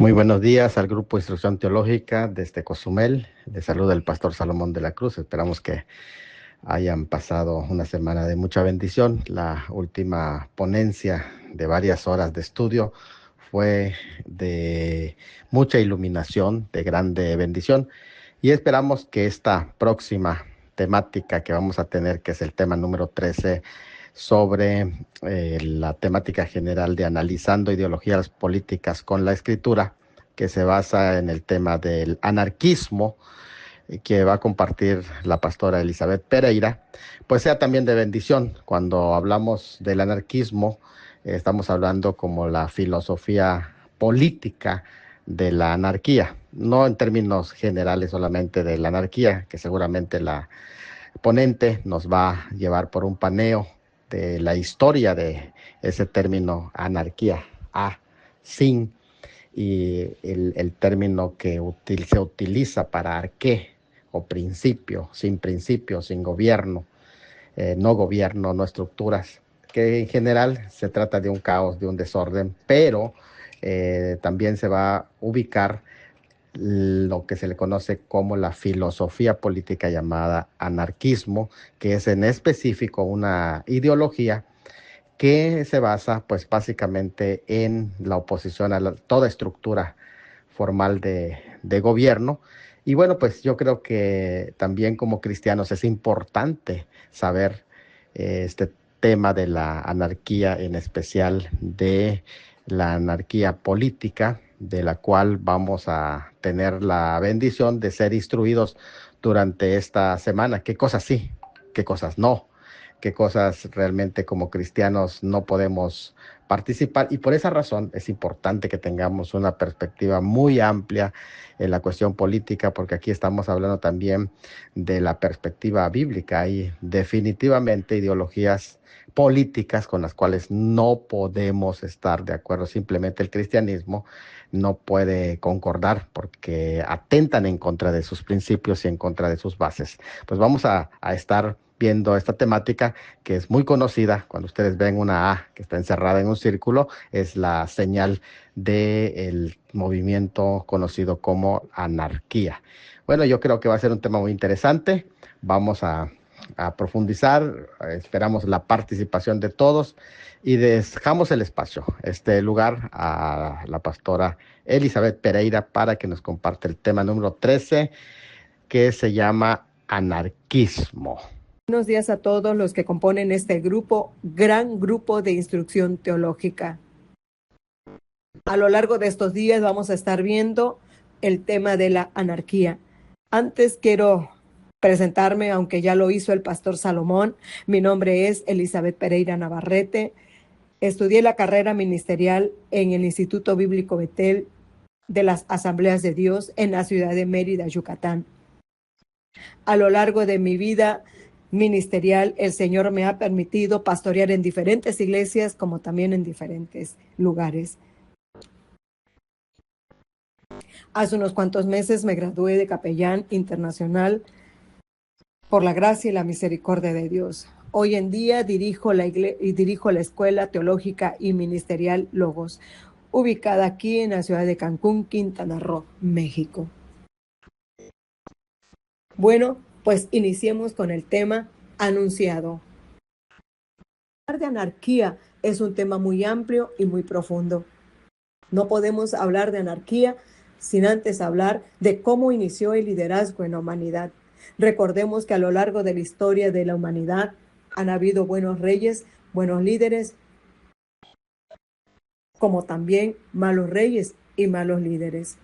Muy buenos días al Grupo Instrucción Teológica desde Cozumel. Les saluda el pastor Salomón de la Cruz. Esperamos que hayan pasado una semana de mucha bendición. La última ponencia de varias horas de estudio fue de mucha iluminación, de grande bendición. Y esperamos que esta próxima temática que vamos a tener, que es el tema número 13, sobre la temática general de analizando ideologías políticas con la escritura, que se basa en el tema del anarquismo, que va a compartir la pastora Elizabeth Pereira, pues sea también de bendición. Cuando hablamos del anarquismo, estamos hablando como la filosofía política de la anarquía, no en términos generales solamente de la anarquía, que seguramente la ponente nos va a llevar por un paneo de la historia de ese término anarquía, sin, y el término que se utiliza para arqué o principio, sin gobierno, no gobierno, no estructuras, que en general se trata de un caos, de un desorden, pero también se va a ubicar lo que se le conoce como la filosofía política llamada anarquismo, que es en específico una ideología que se basa pues básicamente en la oposición a toda estructura formal de gobierno. Y bueno, pues yo creo que también como cristianos es importante saber este tema de la anarquía, en especial de la anarquía política, de la cual vamos a tener la bendición de ser instruidos durante esta semana. ¿Qué cosas sí? ¿Qué cosas no? ¿Qué cosas realmente como cristianos no podemos participar? Y por esa razón es importante que tengamos una perspectiva muy amplia en la cuestión política, porque aquí estamos hablando también de la perspectiva bíblica. Hay definitivamente ideologías políticas con las cuales no podemos estar de acuerdo. Simplemente el cristianismo no puede concordar porque atentan en contra de sus principios y en contra de sus bases. Pues vamos a estar viendo esta temática que es muy conocida. Cuando ustedes ven una A que está encerrada en un círculo, es la señal del movimiento conocido como anarquía. Bueno, yo creo que va a ser un tema muy interesante. Vamos a profundizar, esperamos la participación de todos y dejamos el espacio, este lugar, a la pastora Elizabeth Pereira para que nos comparte el tema número 13, que se llama anarquismo. Buenos días a todos los que componen este grupo, gran grupo de instrucción teológica. A lo largo de estos días vamos a estar viendo el tema de la anarquía. Antes quiero presentarme, aunque ya lo hizo el pastor Salomón. Mi nombre es Elizabeth Pereira Navarrete. Estudié la carrera ministerial en el Instituto Bíblico Betel de las Asambleas de Dios en la ciudad de Mérida, Yucatán. A lo largo de mi vida ministerial, el Señor me ha permitido pastorear en diferentes iglesias como también en diferentes lugares. Hace unos cuantos meses me gradué de capellán internacional por la gracia y la misericordia de Dios. Hoy en día dirijo la Escuela Teológica y Ministerial Logos, ubicada aquí en la ciudad de Cancún, Quintana Roo, México. Bueno, pues iniciemos con el tema anunciado. Hablar de anarquía es un tema muy amplio y muy profundo. No podemos hablar de anarquía sin antes hablar de cómo inició el liderazgo en la humanidad. Recordemos que a lo largo de la historia de la humanidad han habido buenos reyes, buenos líderes, como también malos reyes y malos líderes.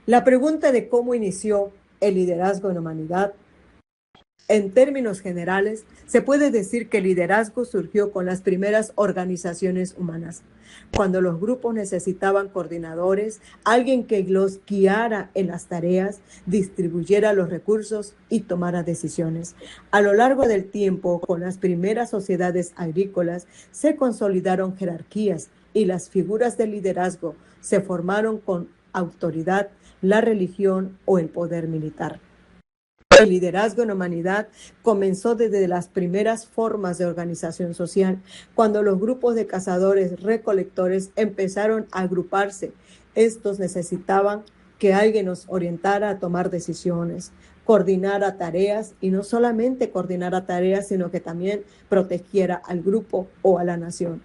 La pregunta de cómo inició el liderazgo en la humanidad, en términos generales, se puede decir que el liderazgo surgió con las primeras organizaciones humanas, cuando los grupos necesitaban coordinadores, alguien que los guiara en las tareas, distribuyera los recursos y tomara decisiones. A lo largo del tiempo, con las primeras sociedades agrícolas, se consolidaron jerarquías y las figuras de liderazgo se formaron con autoridad, la religión o el poder militar. El liderazgo en la humanidad comenzó desde las primeras formas de organización social, cuando los grupos de cazadores-recolectores empezaron a agruparse. Estos necesitaban que alguien nos orientara a tomar decisiones, coordinara tareas, y no solamente coordinara tareas, sino que también protegiera al grupo o a la nación.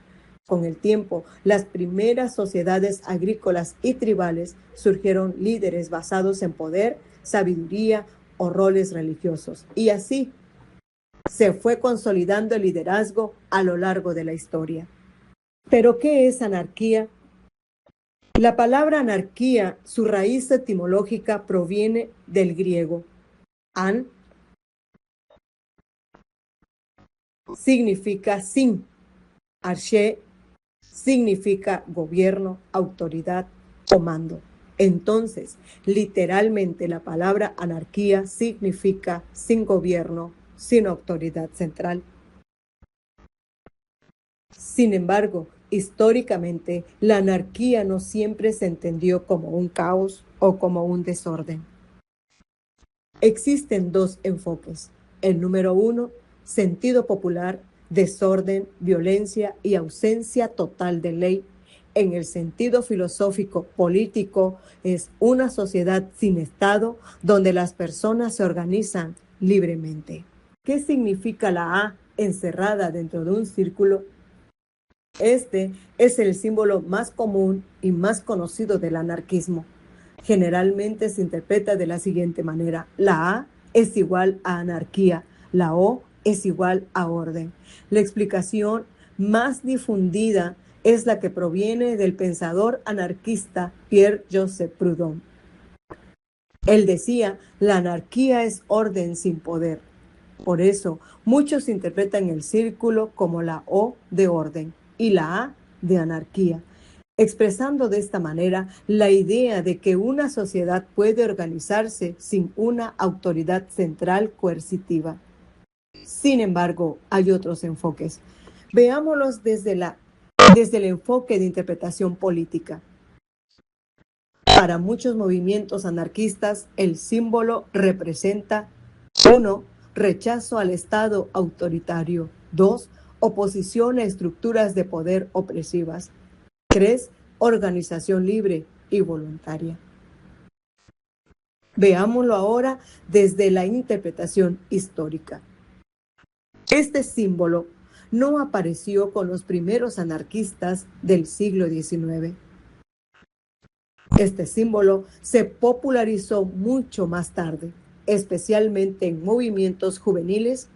Con el tiempo, las primeras sociedades agrícolas y tribales surgieron líderes basados en poder, sabiduría o roles religiosos. Y así se fue consolidando el liderazgo a lo largo de la historia. ¿Pero qué es anarquía? La palabra anarquía, su raíz etimológica proviene del griego. An significa sin. Arché significa gobierno, autoridad o mando. Entonces, literalmente la palabra anarquía significa sin gobierno, sin autoridad central. Sin embargo, históricamente, la anarquía no siempre se entendió como un caos o como un desorden. Existen dos enfoques. El número 1, sentido popular, desorden, violencia y ausencia total de ley. En el sentido filosófico político, es una sociedad sin Estado donde las personas se organizan libremente. ¿Qué significa la A encerrada dentro de un círculo? Este es el símbolo más común y más conocido del anarquismo. Generalmente se interpreta de la siguiente manera: la A es igual a anarquía, la O es igual a orden. La explicación más difundida es la que proviene del pensador anarquista Pierre-Joseph Proudhon. Él decía: la anarquía es orden sin poder. Por eso, muchos interpretan el círculo como la O de orden y la A de anarquía, expresando de esta manera la idea de que una sociedad puede organizarse sin una autoridad central coercitiva. Sin embargo, hay otros enfoques. Veámoslos desde el enfoque de interpretación política. Para muchos movimientos anarquistas, el símbolo representa: 1. Rechazo al Estado autoritario. 2. Oposición a estructuras de poder opresivas. 3. Organización libre y voluntaria. Veámoslo ahora desde la interpretación histórica. Este símbolo no apareció con los primeros anarquistas del siglo XIX. Este símbolo se popularizó mucho más tarde, especialmente en movimientos juveniles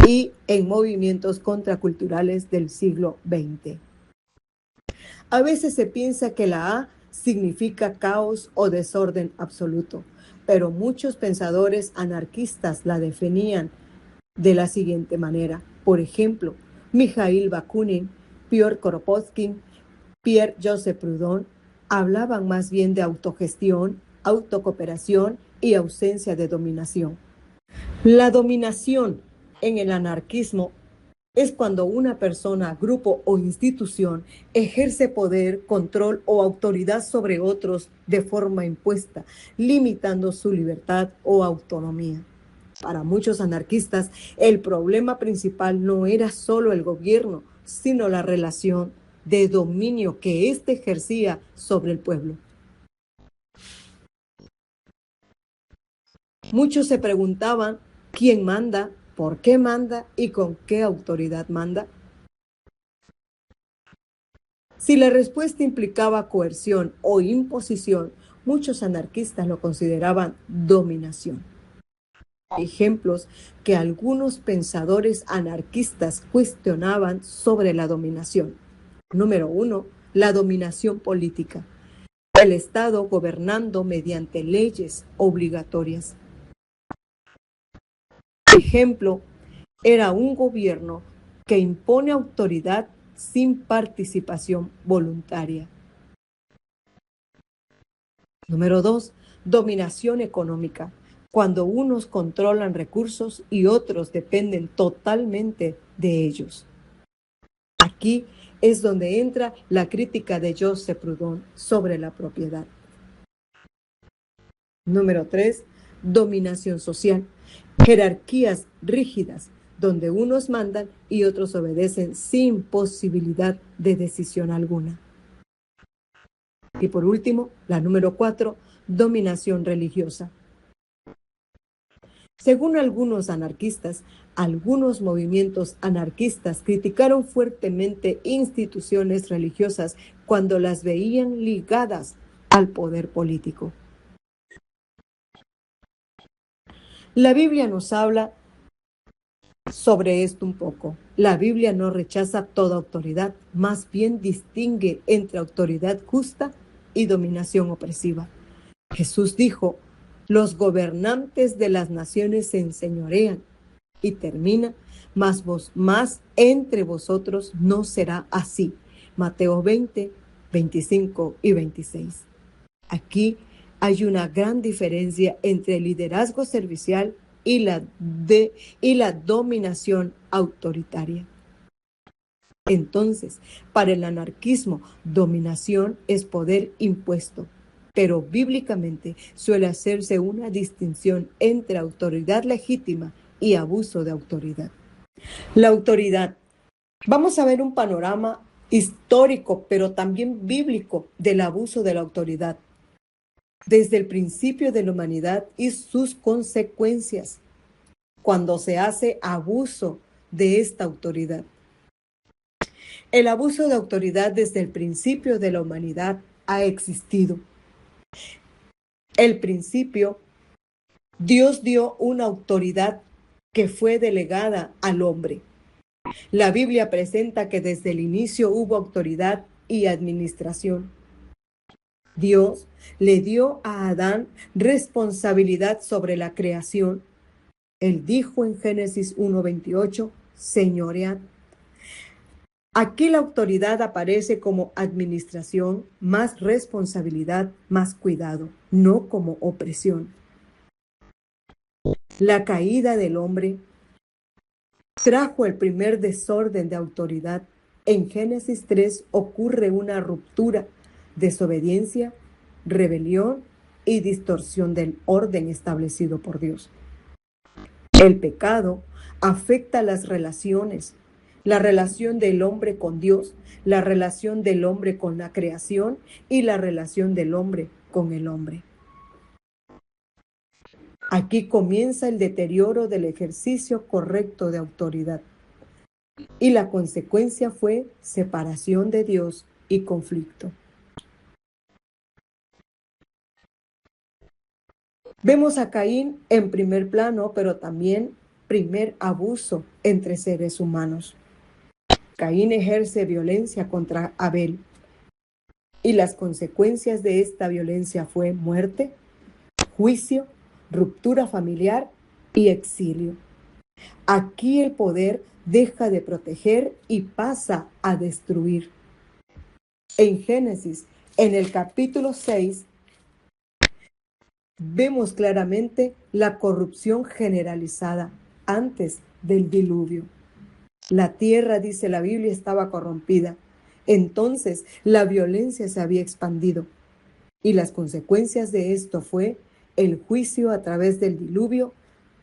y en movimientos contraculturales del siglo XX. A veces se piensa que la A significa caos o desorden absoluto, pero muchos pensadores anarquistas la definían de la siguiente manera. Por ejemplo, Mikhail Bakunin, Piotr Kropotkin, Pierre-Joseph Proudhon hablaban más bien de autogestión, autocooperación y ausencia de dominación. La dominación en el anarquismo es cuando una persona, grupo o institución ejerce poder, control o autoridad sobre otros de forma impuesta, limitando su libertad o autonomía. Para muchos anarquistas, el problema principal no era solo el gobierno, sino la relación de dominio que éste ejercía sobre el pueblo. Muchos se preguntaban: ¿quién manda? ¿Por qué manda? ¿Y con qué autoridad manda? Si la respuesta implicaba coerción o imposición, muchos anarquistas lo consideraban dominación. Ejemplos que algunos pensadores anarquistas cuestionaban sobre la dominación. Número 1. La dominación política. El Estado gobernando mediante leyes obligatorias. Ejemplo, era un gobierno que impone autoridad sin participación voluntaria. Número 2. Dominación económica. Cuando unos controlan recursos y otros dependen totalmente de ellos. Aquí es donde entra la crítica de Joseph Proudhon sobre la propiedad. Número 3. dominación social, jerarquías rígidas, donde unos mandan y otros obedecen sin posibilidad de decisión alguna. Y por último, la número 4, dominación religiosa. Según algunos anarquistas, algunos movimientos anarquistas criticaron fuertemente instituciones religiosas cuando las veían ligadas al poder político. La Biblia nos habla sobre esto un poco. La Biblia no rechaza toda autoridad, más bien distingue entre autoridad justa y dominación opresiva. Jesús dijo: los gobernantes de las naciones se enseñorean, y termina: más entre vosotros no será así. Mateo 20, 25 y 26. Aquí hay una gran diferencia entre el liderazgo servicial y la dominación autoritaria. Entonces, para el anarquismo, dominación es poder impuesto, pero bíblicamente suele hacerse una distinción entre autoridad legítima y abuso de autoridad. La autoridad. Vamos a ver un panorama histórico, pero también bíblico, del abuso de la autoridad, desde el principio de la humanidad y sus consecuencias, cuando se hace abuso de esta autoridad. El abuso de autoridad desde el principio de la humanidad ha existido. El principio, Dios dio una autoridad que fue delegada al hombre. La Biblia presenta que desde el inicio hubo autoridad y administración. Dios le dio a Adán responsabilidad sobre la creación. Él dijo en Génesis 1:28, señoread. Aquí la autoridad aparece como administración, más responsabilidad, más cuidado, no como opresión. La caída del hombre trajo el primer desorden de autoridad. En Génesis 3 ocurre una ruptura, desobediencia, rebelión y distorsión del orden establecido por Dios. El pecado afecta las relaciones, la relación del hombre con Dios, la relación del hombre con la creación y la relación del hombre con el hombre. Aquí comienza el deterioro del ejercicio correcto de autoridad. Y la consecuencia fue separación de Dios y conflicto. Vemos a Caín en primer plano, pero también primer abuso entre seres humanos. Caín ejerce violencia contra Abel, y las consecuencias de esta violencia fue muerte, juicio, ruptura familiar y exilio. Aquí el poder deja de proteger y pasa a destruir. En Génesis, en el capítulo 6, vemos claramente la corrupción generalizada antes del diluvio. La tierra, dice la Biblia, estaba corrompida. Entonces la violencia se había expandido, y las consecuencias de esto fue el juicio a través del diluvio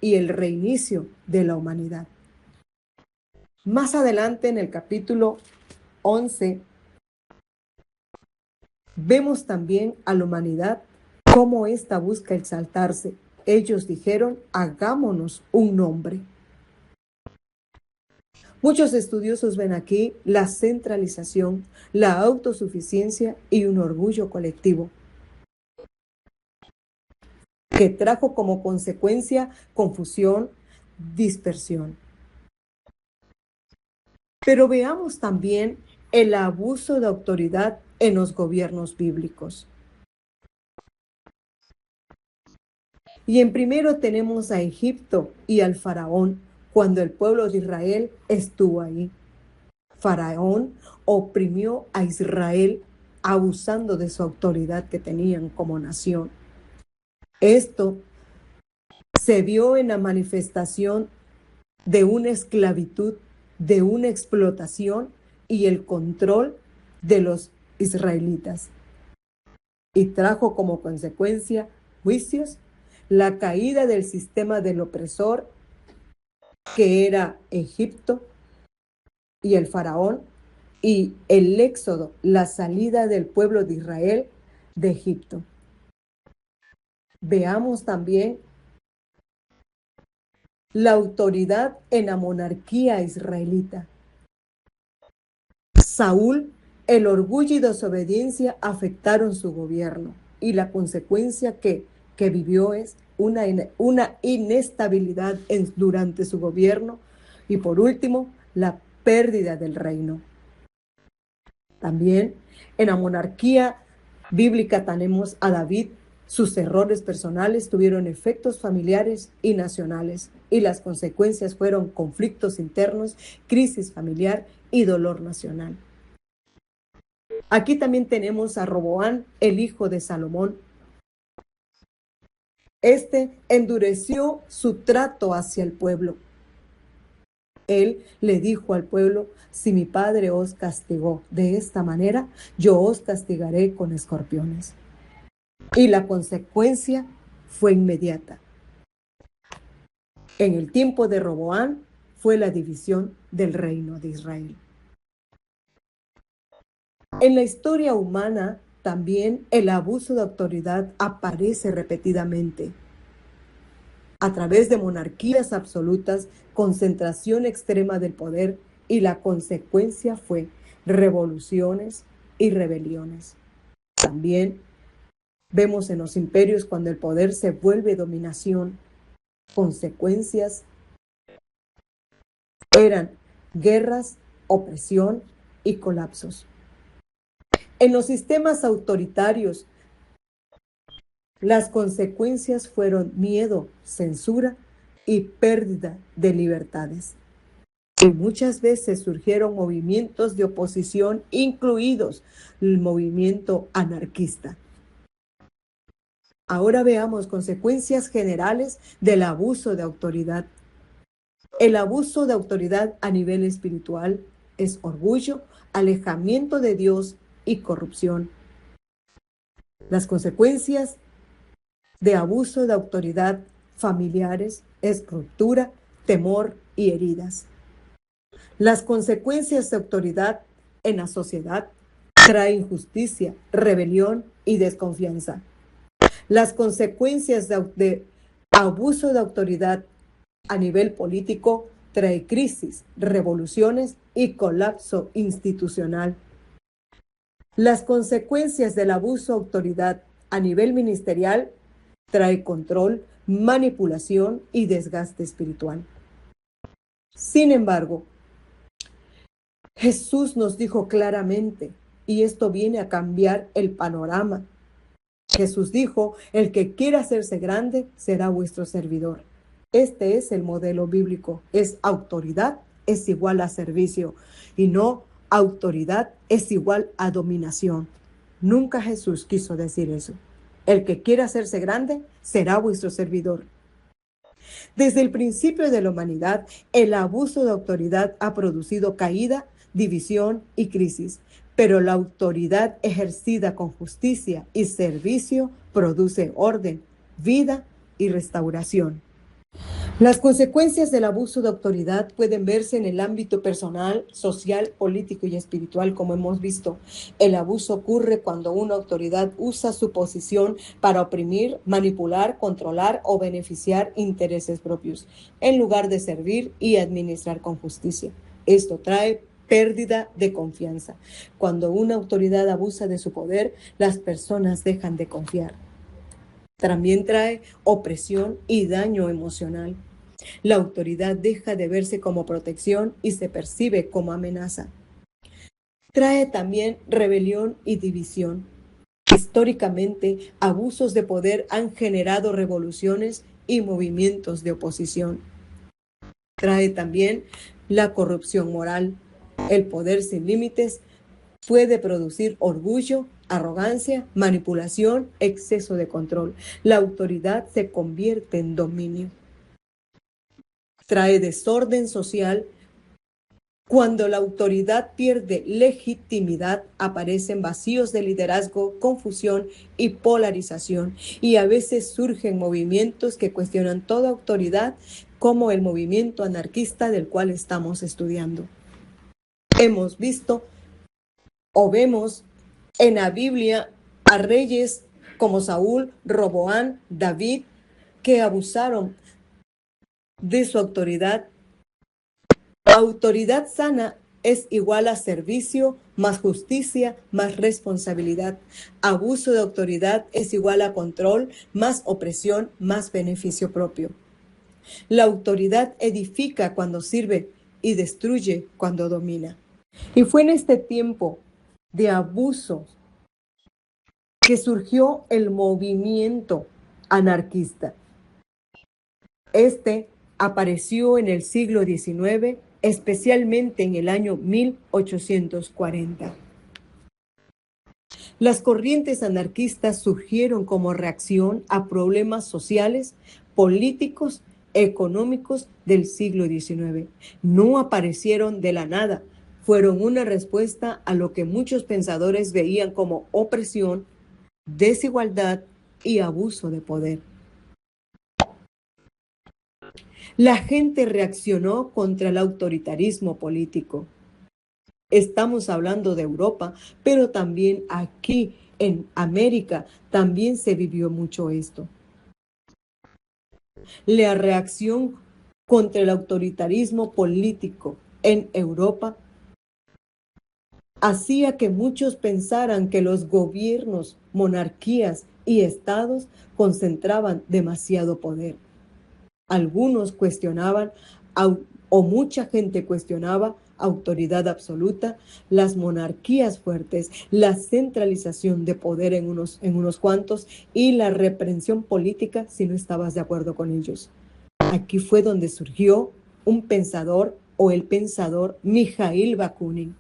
y el reinicio de la humanidad. Más adelante, en el capítulo 11, vemos también a la humanidad cómo ésta busca exaltarse. Ellos dijeron: hagámonos un nombre. Muchos estudiosos ven aquí la centralización, la autosuficiencia y un orgullo colectivo, que trajo como consecuencia confusión, dispersión. Pero veamos también el abuso de autoridad en los gobiernos bíblicos. Y en primero tenemos a Egipto y al faraón, cuando el pueblo de Israel estuvo ahí. Faraón oprimió a Israel abusando de su autoridad que tenían como nación. Esto se vio en la manifestación de una esclavitud, de una explotación y el control de los israelitas. Y trajo como consecuencia juicios, la caída del sistema del opresor que era Egipto y el faraón, y el éxodo, la salida del pueblo de Israel de Egipto. Veamos también la autoridad en la monarquía israelita. Saúl, el orgullo y desobediencia afectaron su gobierno, y la consecuencia que vivió es una inestabilidad durante su gobierno, y por último, la pérdida del reino. También en la monarquía bíblica tenemos a David. Sus errores personales tuvieron efectos familiares y nacionales, y las consecuencias fueron conflictos internos, crisis familiar y dolor nacional. Aquí también tenemos a Roboán, el hijo de Salomón. Este endureció su trato hacia el pueblo. Él le dijo al pueblo: si mi padre os castigó de esta manera, yo os castigaré con escorpiones. Y la consecuencia fue inmediata. En el tiempo de Roboán fue la división del reino de Israel. En la historia humana también el abuso de autoridad aparece repetidamente. A través de monarquías absolutas, concentración extrema del poder, y la consecuencia fue revoluciones y rebeliones. También vemos en los imperios cuando el poder se vuelve dominación, consecuencias eran guerras, opresión y colapsos. En los sistemas autoritarios, las consecuencias fueron miedo, censura y pérdida de libertades. Y muchas veces surgieron movimientos de oposición, incluidos el movimiento anarquista. Ahora veamos consecuencias generales del abuso de autoridad. El abuso de autoridad a nivel espiritual es orgullo, alejamiento de Dios y corrupción. Las consecuencias de abuso de autoridad familiares es ruptura, temor y heridas. Las consecuencias de autoridad en la sociedad traen injusticia, rebelión y desconfianza. Las consecuencias de abuso de autoridad a nivel político trae crisis, revoluciones y colapso institucional. Las consecuencias del abuso de autoridad a nivel ministerial trae control, manipulación y desgaste espiritual. Sin embargo, Jesús nos dijo claramente, y esto viene a cambiar el panorama. Jesús dijo: el que quiera hacerse grande será vuestro servidor. Este es el modelo bíblico. Es autoridad es igual a servicio, y no autoridad es igual a dominación. Nunca Jesús quiso decir eso. El que quiera hacerse grande será vuestro servidor. Desde el principio de la humanidad, el abuso de autoridad ha producido caída, división y crisis, pero la autoridad ejercida con justicia y servicio produce orden, vida y restauración. Las consecuencias del abuso de autoridad pueden verse en el ámbito personal, social, político y espiritual, como hemos visto. El abuso ocurre cuando una autoridad usa su posición para oprimir, manipular, controlar o beneficiar intereses propios, en lugar de servir y administrar con justicia. Esto trae pérdida de confianza. Cuando una autoridad abusa de su poder, las personas dejan de confiar. También trae opresión y daño emocional. La autoridad deja de verse como protección y se percibe como amenaza. Trae también rebelión y división. Históricamente, abusos de poder han generado revoluciones y movimientos de oposición. Trae también la corrupción moral. El poder sin límites puede producir orgullo, arrogancia, manipulación, exceso de control. La autoridad se convierte en dominio. Trae desorden social Cuando la autoridad pierde legitimidad, aparecen vacíos de liderazgo, confusión y polarización, y a veces surgen movimientos que cuestionan toda autoridad, como el movimiento anarquista del cual estamos estudiando. Hemos visto o vemos en la Biblia a reyes como Saúl, Roboán, David, que abusaron de su autoridad. Autoridad sana es igual a servicio, más justicia, más responsabilidad. Abuso de autoridad es igual a control, más opresión, más beneficio propio. La autoridad edifica cuando sirve y destruye cuando domina. Y fue en este tiempo de abuso que surgió el movimiento anarquista. Este apareció en el siglo XIX, especialmente en el año 1840. Las corrientes anarquistas surgieron como reacción a problemas sociales, políticos, económicos del siglo XIX. No aparecieron de la nada, fueron una respuesta a lo que muchos pensadores veían como opresión, desigualdad y abuso de poder. La gente reaccionó contra el autoritarismo político. Estamos hablando de Europa, pero también aquí en América también se vivió mucho esto. La reacción contra el autoritarismo político en Europa hacía que muchos pensaran que los gobiernos, monarquías y estados concentraban demasiado poder. Algunos cuestionaban, o mucha gente cuestionaba, autoridad absoluta, las monarquías fuertes, la centralización de poder en unos cuantos y la reprensión política si no estabas de acuerdo con ellos. Aquí fue donde surgió un pensador o el pensador Mijaíl Bakunin.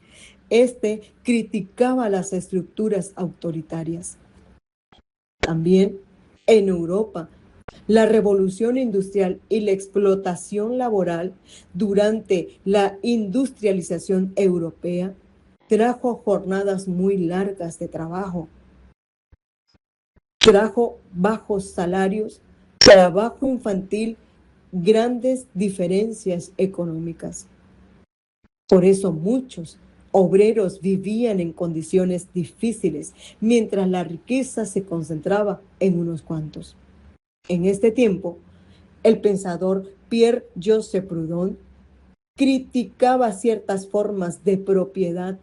Este criticaba las estructuras autoritarias. También en Europa, la revolución industrial y la explotación laboral durante la industrialización europea trajo jornadas muy largas de trabajo, trajo bajos salarios, trabajo infantil, grandes diferencias económicas. Por eso muchos obreros vivían en condiciones difíciles, mientras la riqueza se concentraba en unos cuantos. En este tiempo, el pensador Pierre-Joseph Proudhon criticaba ciertas formas de propiedad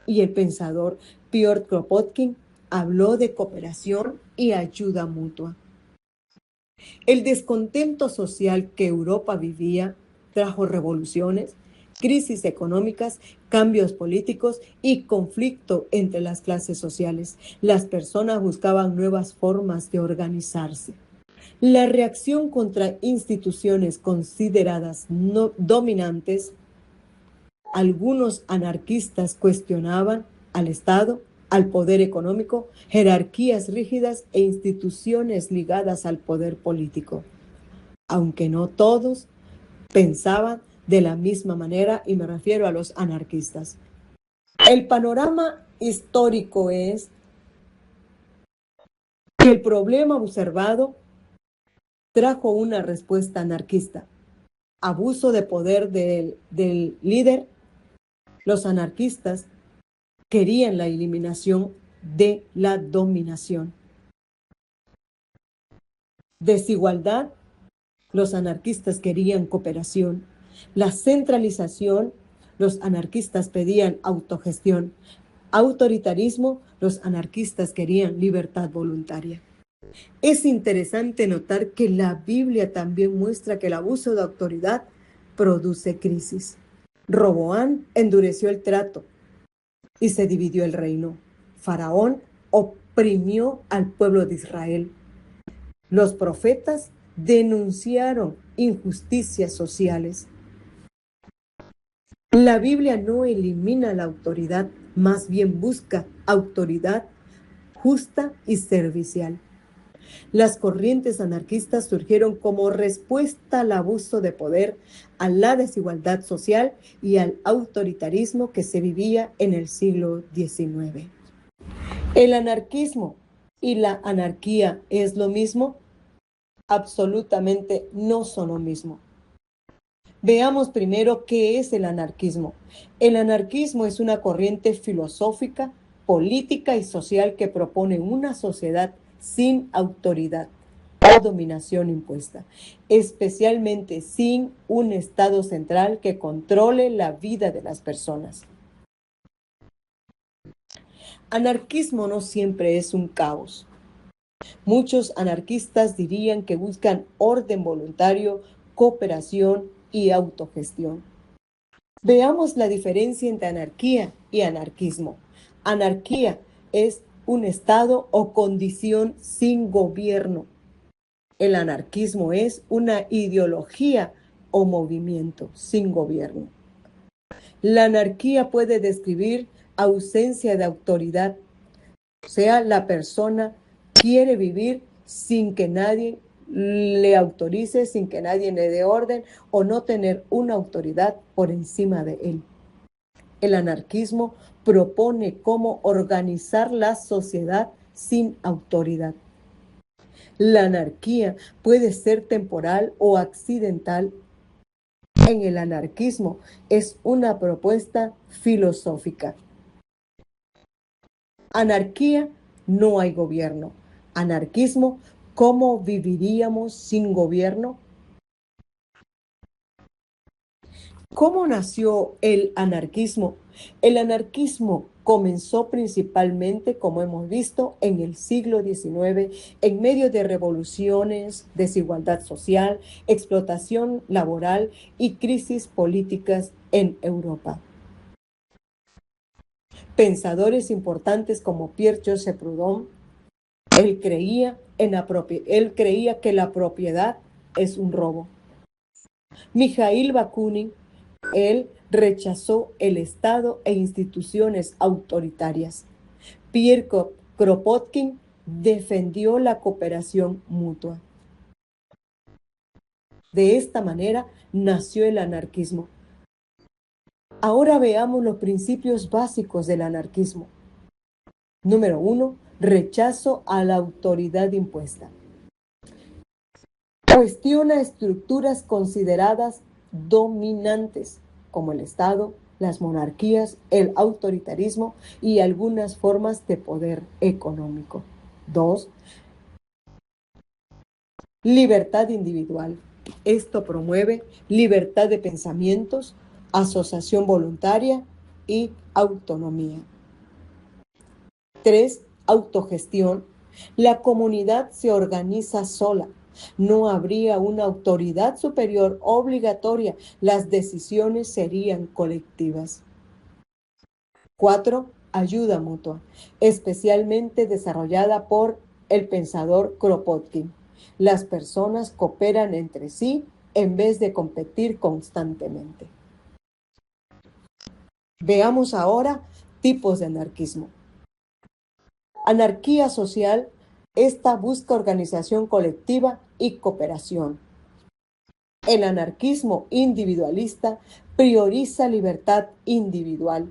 y el pensador Piotr Kropotkin habló de cooperación y ayuda mutua. El descontento social que Europa vivía trajo revoluciones, crisis económicas, cambios políticos y conflicto entre las clases sociales. Las personas buscaban nuevas formas de organizarse. La reacción contra instituciones consideradas no dominantes, algunos anarquistas cuestionaban al Estado, al poder económico, jerarquías rígidas e instituciones ligadas al poder político. Aunque no todos pensaban de la misma manera, y me refiero a los anarquistas. El panorama histórico es que el problema observado trajo una respuesta anarquista. Abuso de poder del líder. Los anarquistas querían la eliminación de la dominación. Desigualdad. Los anarquistas querían cooperación. La centralización. Los anarquistas pedían autogestión. Autoritarismo. Los anarquistas querían libertad voluntaria. Es interesante notar que la Biblia también muestra que el abuso de autoridad produce crisis. Roboán endureció el trato y se dividió el reino. Faraón oprimió al pueblo de Israel. Los profetas denunciaron injusticias sociales. La Biblia no elimina la autoridad, más bien busca autoridad justa y servicial. Las corrientes anarquistas surgieron como respuesta al abuso de poder, a la desigualdad social y al autoritarismo que se vivía en el siglo XIX. ¿El anarquismo y la anarquía es lo mismo? Absolutamente no son lo mismo. Veamos primero qué es el anarquismo. El anarquismo es una corriente filosófica, política y social que propone una sociedad sin autoridad o dominación impuesta, especialmente sin un Estado central que controle la vida de las personas. Anarquismo no siempre es un caos. Muchos anarquistas dirían que buscan orden voluntario, cooperación y autogestión. Veamos la diferencia entre anarquía y anarquismo. Anarquía es un estado o condición sin gobierno. El anarquismo es una ideología o movimiento sin gobierno. La anarquía puede describir ausencia de autoridad, o sea, la persona quiere vivir sin que nadie le autorice, sin que nadie le dé orden o no tener una autoridad por encima de él. El anarquismo propone cómo organizar la sociedad sin autoridad. La anarquía puede ser temporal o accidental. En el anarquismo es una propuesta filosófica. Anarquía, no hay gobierno. Anarquismo, ¿cómo viviríamos sin gobierno? ¿Cómo nació el anarquismo? El anarquismo comenzó principalmente, como hemos visto, en el siglo XIX, en medio de revoluciones, desigualdad social, explotación laboral y crisis políticas en Europa. Pensadores importantes como Pierre-Joseph Proudhon, él creía que la propiedad es un robo. Mikhail Bakunin, él rechazó el Estado e instituciones autoritarias. Pierre Kropotkin defendió la cooperación mutua. De esta manera nació el anarquismo. Ahora veamos los principios básicos del anarquismo. Número 1. Rechazo a la autoridad impuesta. Cuestiona estructuras consideradas dominantes, como el Estado, las monarquías, el autoritarismo y algunas formas de poder económico. 2. Libertad individual. Esto promueve libertad de pensamientos, asociación voluntaria y autonomía. 3. Autogestión. La comunidad se organiza sola. No habría una autoridad superior obligatoria. Las decisiones serían colectivas. 4. Ayuda mutua, especialmente desarrollada por el pensador Kropotkin. Las personas cooperan entre sí en vez de competir constantemente. Veamos ahora tipos de anarquismo. Anarquía social, esta busca organización colectiva y cooperación. El anarquismo individualista prioriza libertad individual.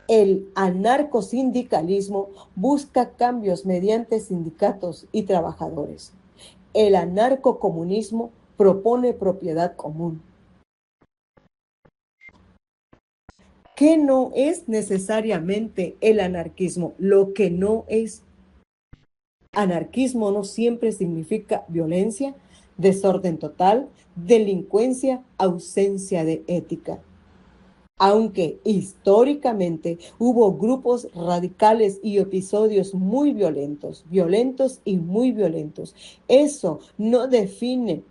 El anarcosindicalismo busca cambios mediante sindicatos y trabajadores. El anarcocomunismo propone propiedad común. ¿Qué no es necesariamente el anarquismo? Lo que no es. Anarquismo no siempre significa violencia, desorden total, delincuencia, ausencia de ética. Aunque históricamente hubo grupos radicales y episodios muy violentos y muy violentos, eso no define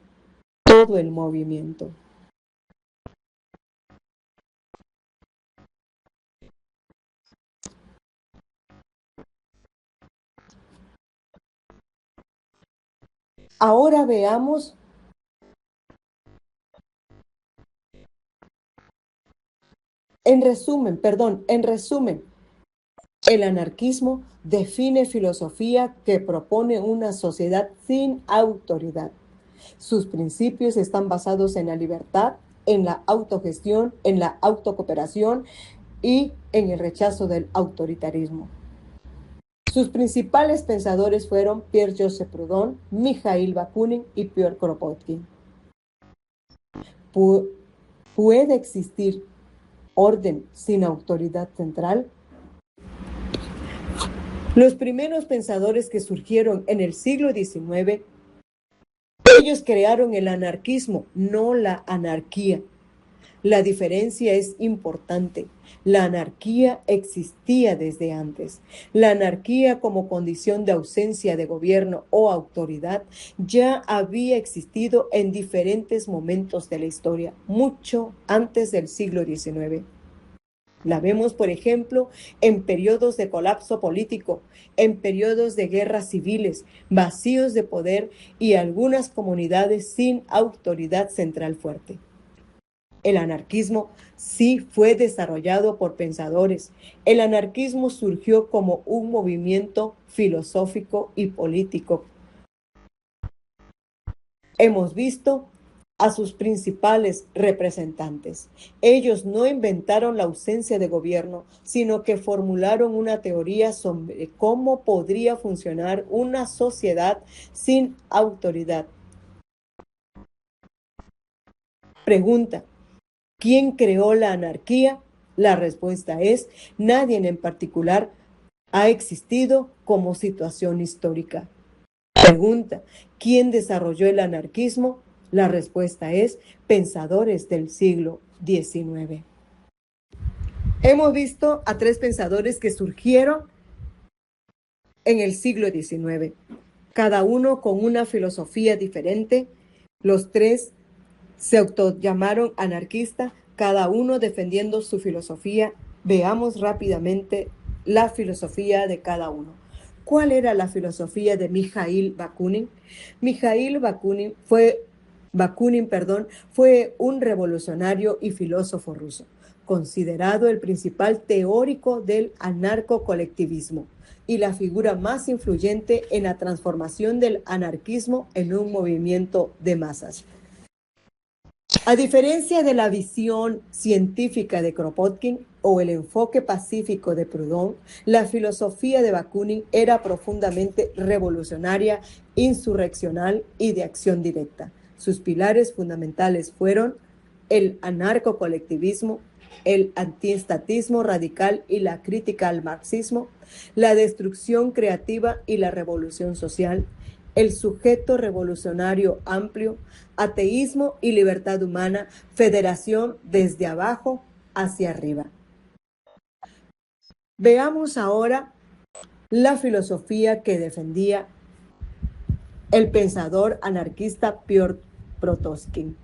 todo el movimiento. Ahora veamos en resumen, El anarquismo define filosofía que propone una sociedad sin autoridad. Sus principios están basados en la libertad, en la autogestión, en la autocooperación y en el rechazo del autoritarismo. Sus principales pensadores fueron Pierre-Joseph Proudhon, Mikhail Bakunin y Piotr Kropotkin. ¿Puede existir orden sin autoridad central? Los primeros pensadores que surgieron en el siglo XIX, ellos crearon el anarquismo, no la anarquía. La diferencia es importante. La anarquía existía desde antes. La anarquía como condición de ausencia de gobierno o autoridad ya había existido en diferentes momentos de la historia, mucho antes del siglo XIX. La vemos, por ejemplo, en periodos de colapso político, en periodos de guerras civiles, vacíos de poder y algunas comunidades sin autoridad central fuerte. El anarquismo sí fue desarrollado por pensadores. El anarquismo surgió como un movimiento filosófico y político. Hemos visto a sus principales representantes. Ellos no inventaron la ausencia de gobierno, sino que formularon una teoría sobre cómo podría funcionar una sociedad sin autoridad. Pregunta: ¿quién creó la anarquía? La respuesta es: nadie en particular ha existido como situación histórica. Pregunta: ¿quién desarrolló el anarquismo? La respuesta es: pensadores del siglo XIX. Hemos visto a tres pensadores que surgieron en el siglo XIX, cada uno con una filosofía diferente. Los tres se autollamaron anarquistas, cada uno defendiendo su filosofía. Veamos rápidamente la filosofía de cada uno. ¿Cuál era la filosofía de Mikhail Bakunin? Mikhail Bakunin fue un revolucionario y filósofo ruso, considerado el principal teórico del anarcocolectivismo y la figura más influyente en la transformación del anarquismo en un movimiento de masas. A diferencia de la visión científica de Kropotkin o el enfoque pacífico de Proudhon, la filosofía de Bakunin era profundamente revolucionaria, insurreccional y de acción directa. Sus pilares fundamentales fueron el anarcocolectivismo, el antiestatismo radical y la crítica al marxismo, la destrucción creativa y la revolución social, el sujeto revolucionario amplio, ateísmo y libertad humana, federación desde abajo hacia arriba. Veamos ahora la filosofía que defendía el pensador anarquista Piotr Kropotkin.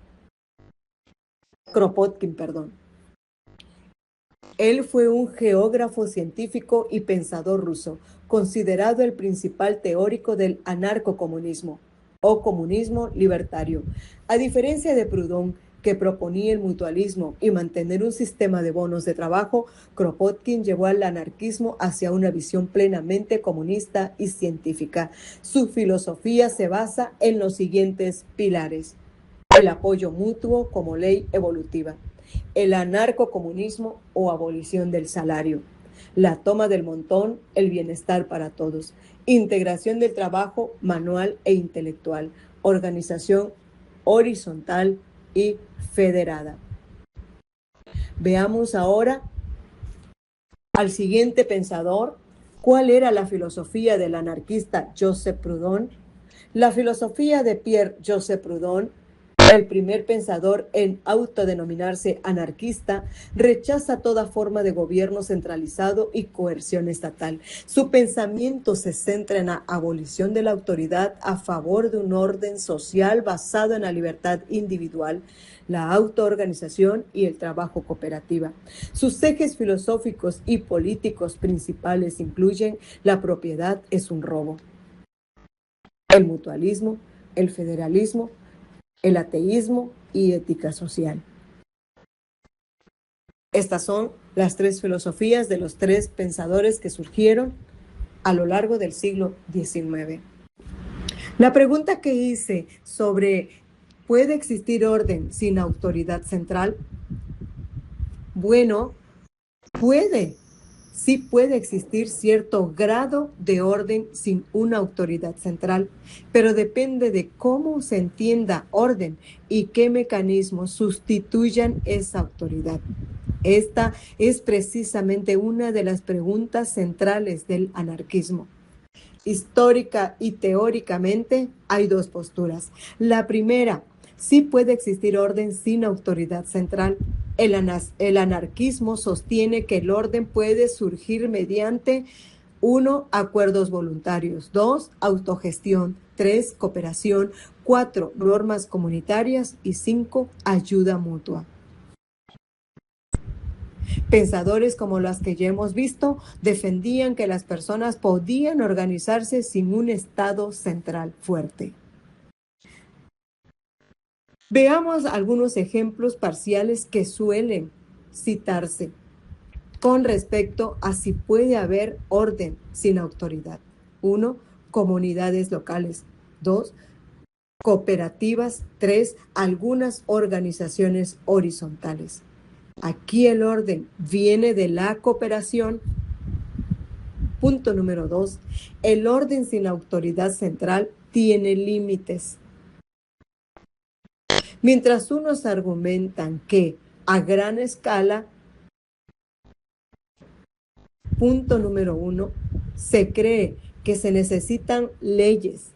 Él fue un geógrafo científico y pensador ruso, considerado el principal teórico del anarcocomunismo o comunismo libertario. A diferencia de Proudhon, que proponía el mutualismo y mantener un sistema de bonos de trabajo, Kropotkin llevó al anarquismo hacia una visión plenamente comunista y científica. Su filosofía se basa en los siguientes pilares: el apoyo mutuo como ley evolutiva, el anarcocomunismo o abolición del salario, la toma del montón, el bienestar para todos, integración del trabajo manual e intelectual, organización horizontal y federada. Veamos ahora al siguiente pensador. ¿Cuál era la filosofía del anarquista Joseph Proudhon? La filosofía de Pierre-Joseph Proudhon, el primer pensador en autodenominarse anarquista, rechaza toda forma de gobierno centralizado y coerción estatal. Su pensamiento se centra en la abolición de la autoridad a favor de un orden social basado en la libertad individual, la autoorganización y el trabajo cooperativo. Sus ejes filosóficos y políticos principales incluyen: la propiedad es un robo, el mutualismo, el federalismo, el ateísmo y ética social. Estas son las tres filosofías de los tres pensadores que surgieron a lo largo del siglo XIX. La pregunta que hice sobre ¿puede existir orden sin autoridad central? Bueno, sí puede existir cierto grado de orden sin una autoridad central, pero depende de cómo se entienda orden y qué mecanismos sustituyan esa autoridad. Esta es precisamente una de las preguntas centrales del anarquismo. Histórica y teóricamente hay dos posturas. La primera, sí puede existir orden sin autoridad central. El anarquismo sostiene que el orden puede surgir mediante 1. Acuerdos voluntarios. 2. Autogestión. 3. Cooperación. 4. Normas comunitarias. Y 5. Ayuda mutua. Pensadores como los que ya hemos visto defendían que las personas podían organizarse sin un Estado central fuerte. Veamos algunos ejemplos parciales que suelen citarse con respecto a si puede haber orden sin autoridad. 1. Comunidades locales. 2. Cooperativas. 3. Algunas organizaciones horizontales. Aquí el orden viene de la cooperación. Punto número 2. El orden sin autoridad central tiene límites. Mientras unos argumentan que a gran escala, punto número 1, se cree que se necesitan leyes.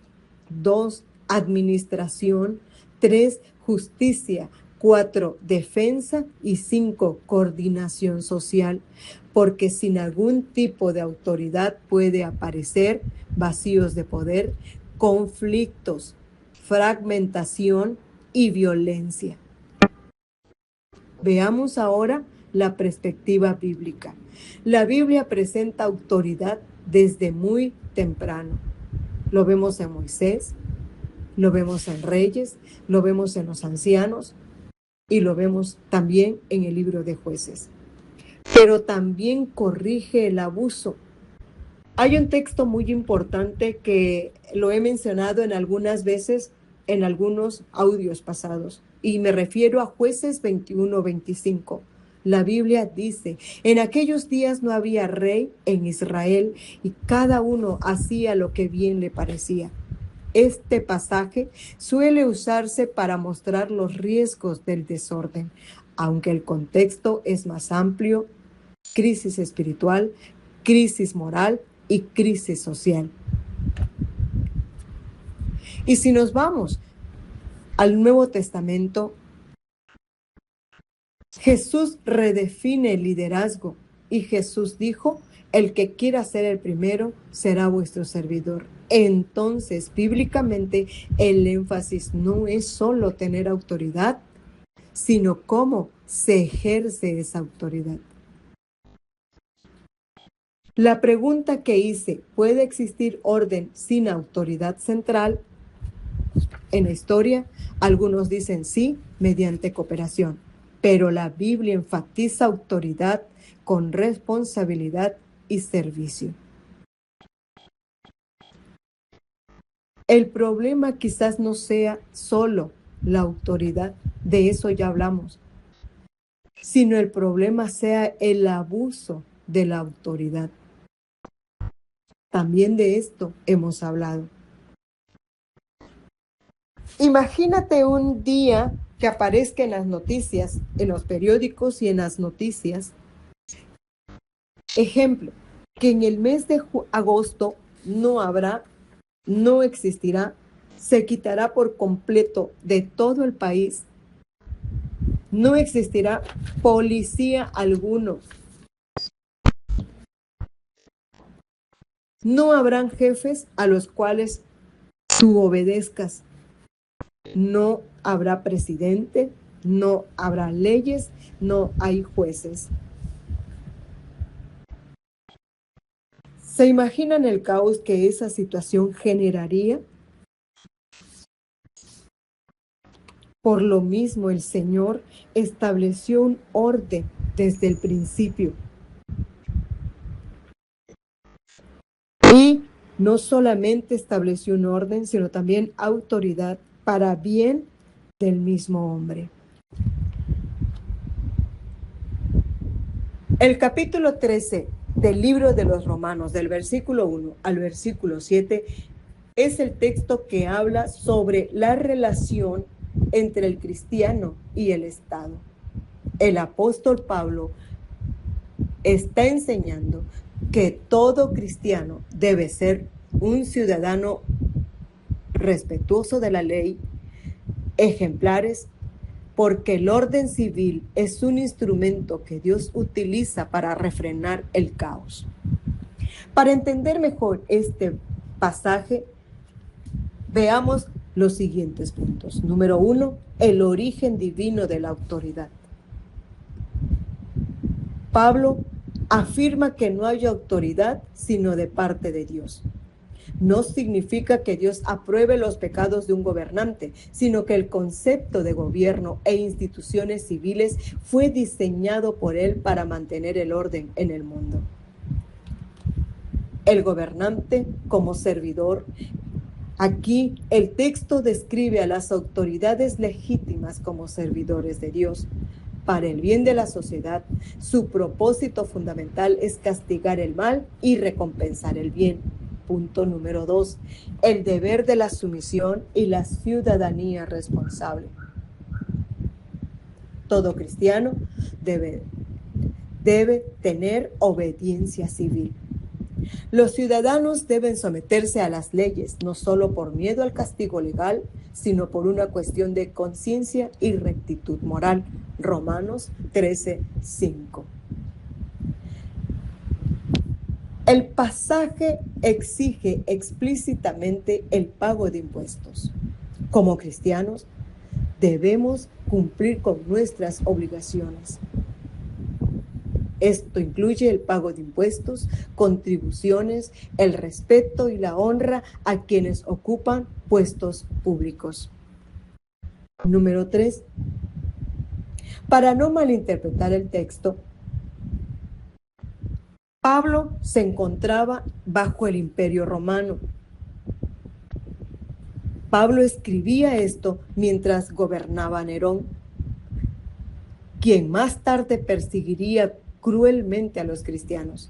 2. Administración. 3. Justicia. 4. Defensa. Y 5. Coordinación social. Porque sin algún tipo de autoridad puede aparecer vacíos de poder, conflictos, fragmentación y violencia. Veamos ahora la perspectiva bíblica. La Biblia presenta autoridad desde muy temprano. Lo vemos en Moisés, lo vemos en Reyes, lo vemos en los ancianos y lo vemos también en el libro de Jueces. Pero también corrige el abuso. Hay un texto muy importante que lo he mencionado en algunas veces en algunos audios pasados y me refiero a Jueces 21-25. La Biblia dice, en aquellos días no había rey en Israel y cada uno hacía lo que bien le parecía. Este pasaje suele usarse para mostrar los riesgos del desorden, aunque el contexto es más amplio: crisis espiritual, crisis moral y crisis social. Y si nos vamos al Nuevo Testamento, Jesús redefine el liderazgo y Jesús dijo, el que quiera ser el primero será vuestro servidor. Entonces, bíblicamente, el énfasis no es solo tener autoridad, sino cómo se ejerce esa autoridad. La pregunta que hice, ¿puede existir orden sin autoridad central? En la historia, algunos dicen sí, mediante cooperación, pero la Biblia enfatiza autoridad con responsabilidad y servicio. El problema quizás no sea solo la autoridad, de eso ya hablamos, sino el problema sea el abuso de la autoridad. También de esto hemos hablado. Imagínate un día que aparezca en las noticias, en los periódicos y en las noticias. Ejemplo, que en el mes de agosto no existirá, se quitará por completo de todo el país. No existirá policía alguno. No habrán jefes a los cuales tú obedezcas. No habrá presidente, no habrá leyes, no hay jueces. ¿Se imaginan el caos que esa situación generaría? Por lo mismo, el Señor estableció un orden desde el principio. Y no solamente estableció un orden, sino también autoridad para bien del mismo hombre. El capítulo 13 del libro de los Romanos, del versículo 1 al versículo 7, es el texto que habla sobre la relación entre el cristiano y el Estado. El apóstol Pablo está enseñando que todo cristiano debe ser un ciudadano respetuoso de la ley, ejemplares, porque el orden civil es un instrumento que Dios utiliza para refrenar el caos. Para entender mejor este pasaje, veamos los siguientes puntos. Número 1, el origen divino de la autoridad. Pablo afirma que no hay autoridad sino de parte de Dios. No significa que Dios apruebe los pecados de un gobernante, sino que el concepto de gobierno e instituciones civiles fue diseñado por Él para mantener el orden en el mundo. El gobernante como servidor. Aquí el texto describe a las autoridades legítimas como servidores de Dios. Para el bien de la sociedad, su propósito fundamental es castigar el mal y recompensar el bien. Punto número 2, el deber de la sumisión y la ciudadanía responsable. Todo cristiano debe tener obediencia civil. Los ciudadanos deben someterse a las leyes, no solo por miedo al castigo legal, sino por una cuestión de conciencia y rectitud moral. Romanos 13:5. El pasaje exige explícitamente el pago de impuestos. Como cristianos, debemos cumplir con nuestras obligaciones. Esto incluye el pago de impuestos, contribuciones, el respeto y la honra a quienes ocupan puestos públicos. Número 3. Para no malinterpretar el texto, Pablo se encontraba bajo el Imperio Romano. Pablo escribía esto mientras gobernaba Nerón, quien más tarde perseguiría cruelmente a los cristianos.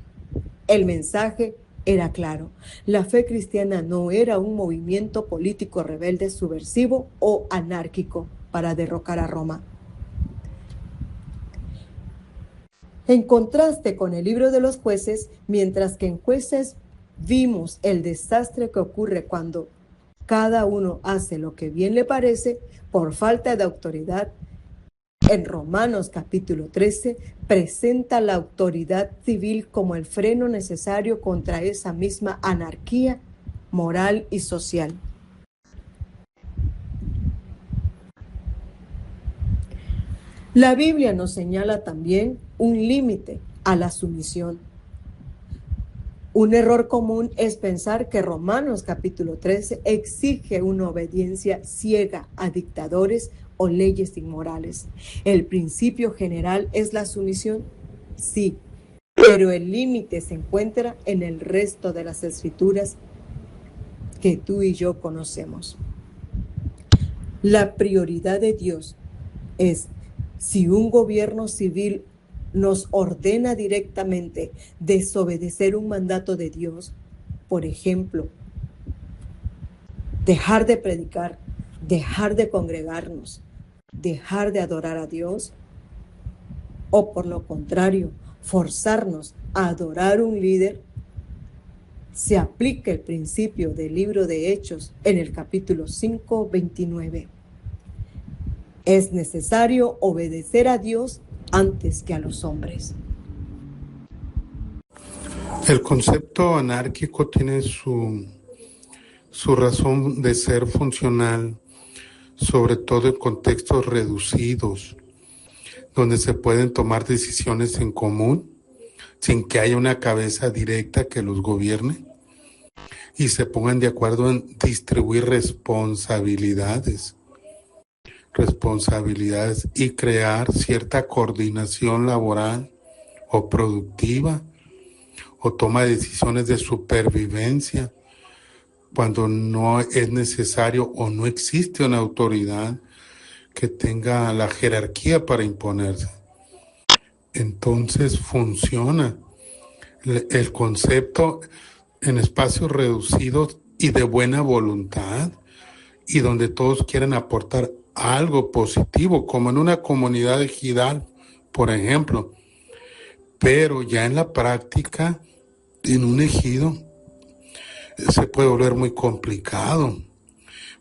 El mensaje era claro. La fe cristiana no era un movimiento político rebelde, subversivo o anárquico para derrocar a Roma. En contraste con el libro de los Jueces, mientras que en Jueces vimos el desastre que ocurre cuando cada uno hace lo que bien le parece por falta de autoridad, en Romanos capítulo 13 presenta la autoridad civil como el freno necesario contra esa misma anarquía moral y social. La Biblia nos señala también un límite a la sumisión. Un error común es pensar que Romanos capítulo 13 exige una obediencia ciega a dictadores o leyes inmorales. ¿El principio general es la sumisión? Sí, pero el límite se encuentra en el resto de las escrituras que tú y yo conocemos. La prioridad de Dios es: si un gobierno civil nos ordena directamente desobedecer un mandato de Dios, por ejemplo, dejar de predicar, dejar de congregarnos, dejar de adorar a Dios, o por lo contrario, forzarnos a adorar un líder, se aplica el principio del libro de Hechos en el capítulo 5, 29. Es necesario obedecer a Dios antes que a los hombres. El concepto anárquico tiene su razón de ser funcional, sobre todo en contextos reducidos, donde se pueden tomar decisiones en común sin que haya una cabeza directa que los gobierne y se pongan de acuerdo en distribuir responsabilidades. responsabilidades y crear cierta coordinación laboral o productiva o toma de decisiones de supervivencia cuando no es necesario o no existe una autoridad que tenga la jerarquía para imponerse. Entonces funciona el concepto en espacios reducidos y de buena voluntad y donde todos quieren aportar algo positivo, como en una comunidad ejidal, por ejemplo. Pero ya en la práctica, en un ejido, se puede volver muy complicado,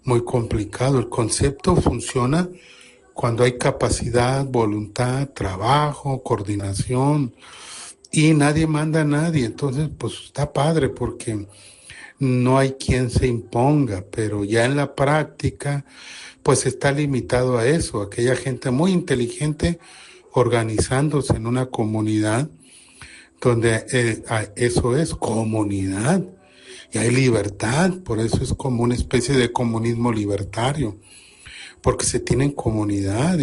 muy complicado. El concepto funciona cuando hay capacidad, voluntad, trabajo, coordinación y nadie manda a nadie. Entonces, pues está padre porque no hay quien se imponga, pero ya en la práctica, pues está limitado a eso, aquella gente muy inteligente organizándose en una comunidad donde eso es comunidad y hay libertad, por eso es como una especie de comunismo libertario, porque se tienen comunidad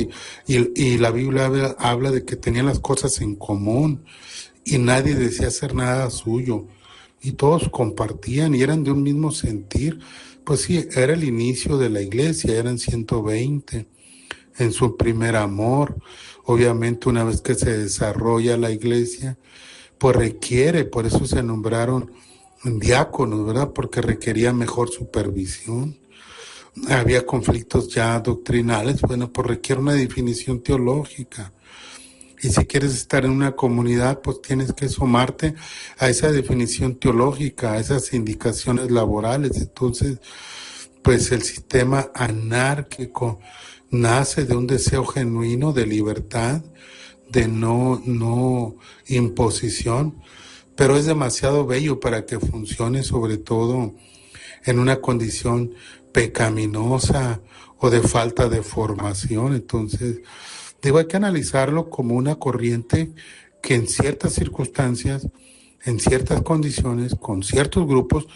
y la Biblia habla de que tenían las cosas en común y nadie decía hacer nada suyo y todos compartían y eran de un mismo sentir. Pues sí, era el inicio de la iglesia, eran 120 en su primer amor. Obviamente una vez que se desarrolla la iglesia, pues requiere, por eso se nombraron diáconos, ¿verdad? Porque requería mejor supervisión. Había conflictos ya doctrinales, bueno, pues requiere una definición teológica. Y si quieres estar en una comunidad, pues tienes que sumarte a esa definición teológica, a esas indicaciones laborales. Entonces, pues el sistema anárquico nace de un deseo genuino de libertad, de no imposición, pero es demasiado bello para que funcione, sobre todo en una condición pecaminosa o de falta de formación. Entonces, digo, hay que analizarlo como una corriente que en ciertas circunstancias, en ciertas condiciones, con ciertos grupos,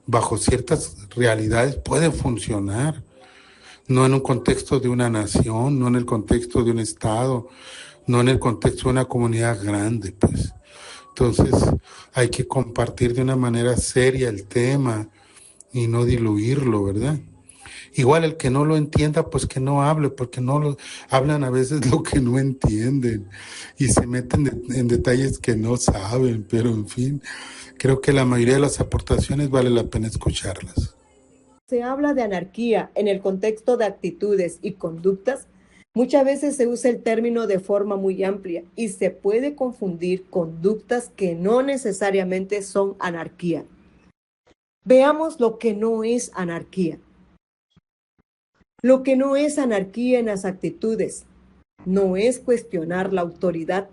bajo ciertas realidades puede funcionar. No en un contexto de una nación, no en el contexto de un estado, no en el contexto de una comunidad grande, pues. Entonces hay que compartir de una manera seria el tema y no diluirlo, ¿verdad? Igual el que no lo entienda, pues que no hable, porque no lo hablan a veces lo que no entienden y se meten en detalles que no saben, pero en fin, creo que la mayoría de las aportaciones vale la pena escucharlas. Se habla de anarquía en el contexto de actitudes y conductas. Muchas veces se usa el término de forma muy amplia y se puede confundir conductas que no necesariamente son anarquía. Veamos lo que no es anarquía. Lo que no es anarquía en las actitudes no es cuestionar la autoridad,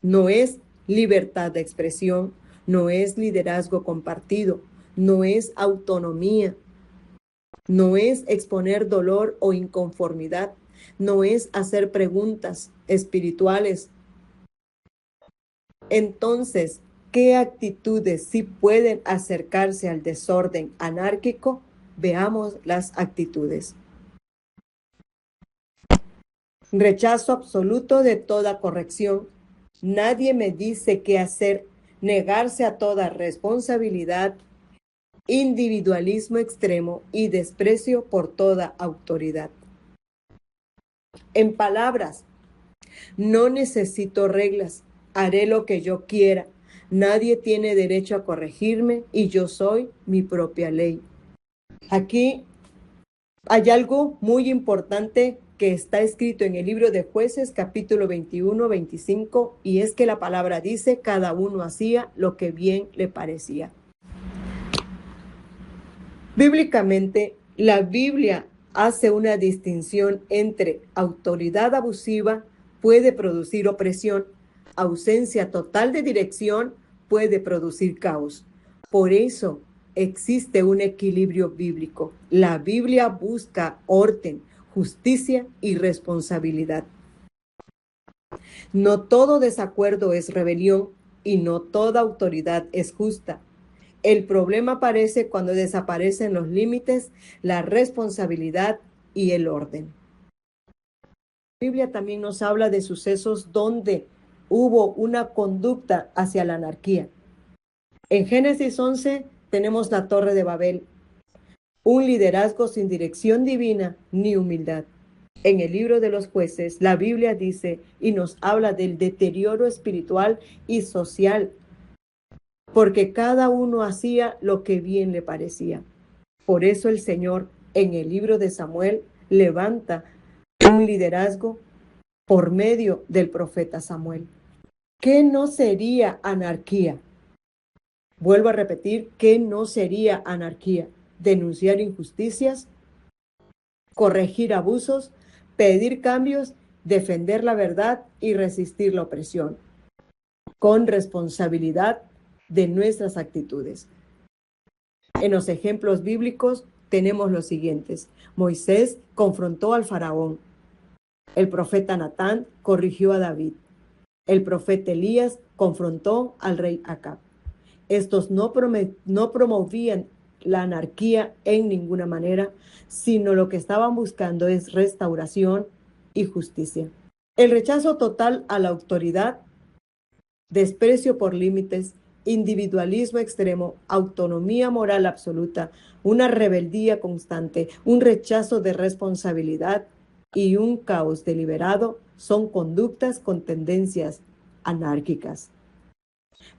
no es libertad de expresión, no es liderazgo compartido, no es autonomía, no es exponer dolor o inconformidad, no es hacer preguntas espirituales. Entonces, ¿qué actitudes sí pueden acercarse al desorden anárquico? Veamos las actitudes. Rechazo absoluto de toda corrección. Nadie me dice qué hacer. Negarse a toda responsabilidad. Individualismo extremo y desprecio por toda autoridad. En palabras, no necesito reglas. Haré lo que yo quiera. Nadie tiene derecho a corregirme y yo soy mi propia ley. Aquí hay algo muy importante que está escrito en el libro de Jueces, capítulo 21, 25, y es que la palabra dice, cada uno hacía lo que bien le parecía. Bíblicamente, la Biblia hace una distinción entre autoridad abusiva puede producir opresión, ausencia total de dirección puede producir caos. Por eso existe un equilibrio bíblico. La Biblia busca orden, justicia y responsabilidad. No todo desacuerdo es rebelión y no toda autoridad es justa. El problema aparece cuando desaparecen los límites, la responsabilidad y el orden. Biblia también nos habla de sucesos donde hubo una conducta hacia la anarquía. En Génesis 11 tenemos la Torre de Babel, un liderazgo sin dirección divina ni humildad. En el libro de los jueces, la Biblia dice y nos habla del deterioro espiritual y social, porque cada uno hacía lo que bien le parecía. Por eso el Señor, en el libro de Samuel, levanta un liderazgo por medio del profeta Samuel. ¿Qué no sería anarquía? Vuelvo a repetir, ¿qué no sería anarquía? Denunciar injusticias, corregir abusos, pedir cambios, defender la verdad y resistir la opresión, con responsabilidad de nuestras actitudes. En los ejemplos bíblicos tenemos los siguientes. Moisés confrontó al faraón. El profeta Natán corrigió a David. El profeta Elías confrontó al rey Acab. Estos no promovían la anarquía en ninguna manera, sino lo que estaban buscando es restauración y justicia. El rechazo total a la autoridad, desprecio por límites, individualismo extremo, autonomía moral absoluta, una rebeldía constante, un rechazo de responsabilidad y un caos deliberado son conductas con tendencias anárquicas.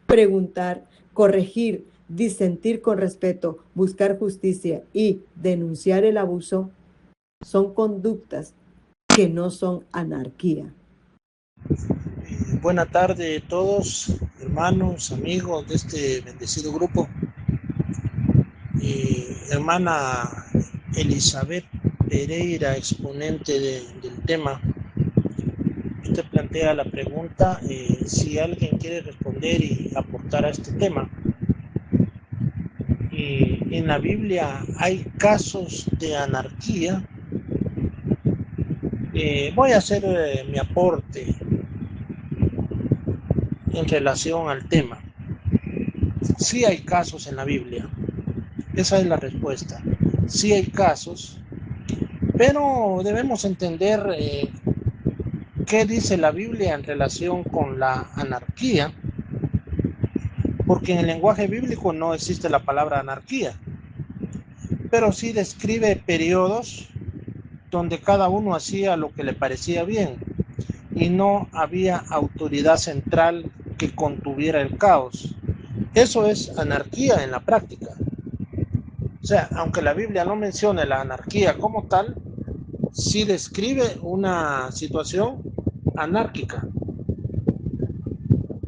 Preguntar, corregir, disentir con respeto, buscar justicia y denunciar el abuso son conductas que no son anarquía. Buena tarde a todos, hermanos, amigos de este bendecido grupo. Hermana Elizabeth Pereira, exponente del tema. Usted plantea la pregunta, si alguien quiere responder y aportar a este tema. En la Biblia hay casos de anarquía. Voy a hacer mi aporte en relación al tema. Sí hay casos en la Biblia. Esa es la respuesta. Sí hay casos, pero debemos entender qué dice la Biblia en relación con la anarquía, porque en el lenguaje bíblico no existe la palabra anarquía, pero sí describe periodos donde cada uno hacía lo que le parecía bien y no había autoridad central que contuviera el caos. Eso es anarquía en la práctica. O sea, aunque la Biblia no mencione la anarquía como tal, sí describe una situación anárquica,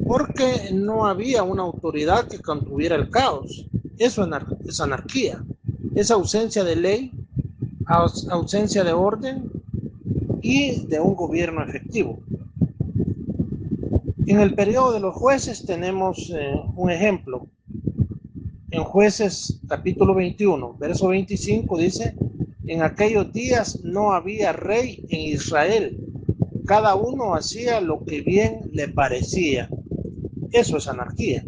porque no había una autoridad que contuviera el caos. Eso es anarquía, es ausencia de ley, ausencia de orden y de un gobierno efectivo. En el periodo de los jueces tenemos un ejemplo. En Jueces capítulo 21, verso 25 dice: en aquellos días no había rey en Israel, cada uno hacía lo que bien le parecía. Eso es anarquía.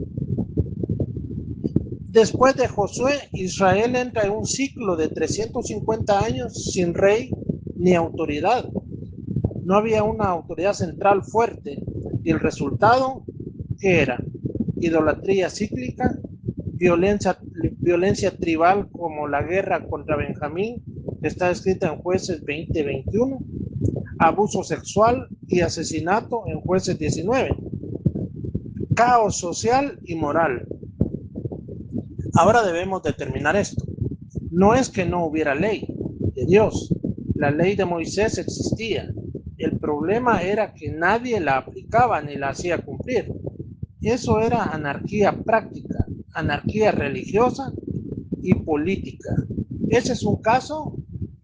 Después de Josué, Israel entra en un ciclo de 350 años sin rey ni autoridad. No había una autoridad central fuerte. Y el resultado, ¿qué era? Idolatría cíclica, violencia tribal como la guerra contra Benjamín, que está escrita en Jueces 20-21, abuso sexual y asesinato en Jueces 19, caos social y moral. Ahora debemos determinar esto. No es que no hubiera ley de Dios. La ley de Moisés existía. El problema era que nadie la aplicaba ni la hacía cumplir. Eso era anarquía práctica, anarquía religiosa y política. Ese es un caso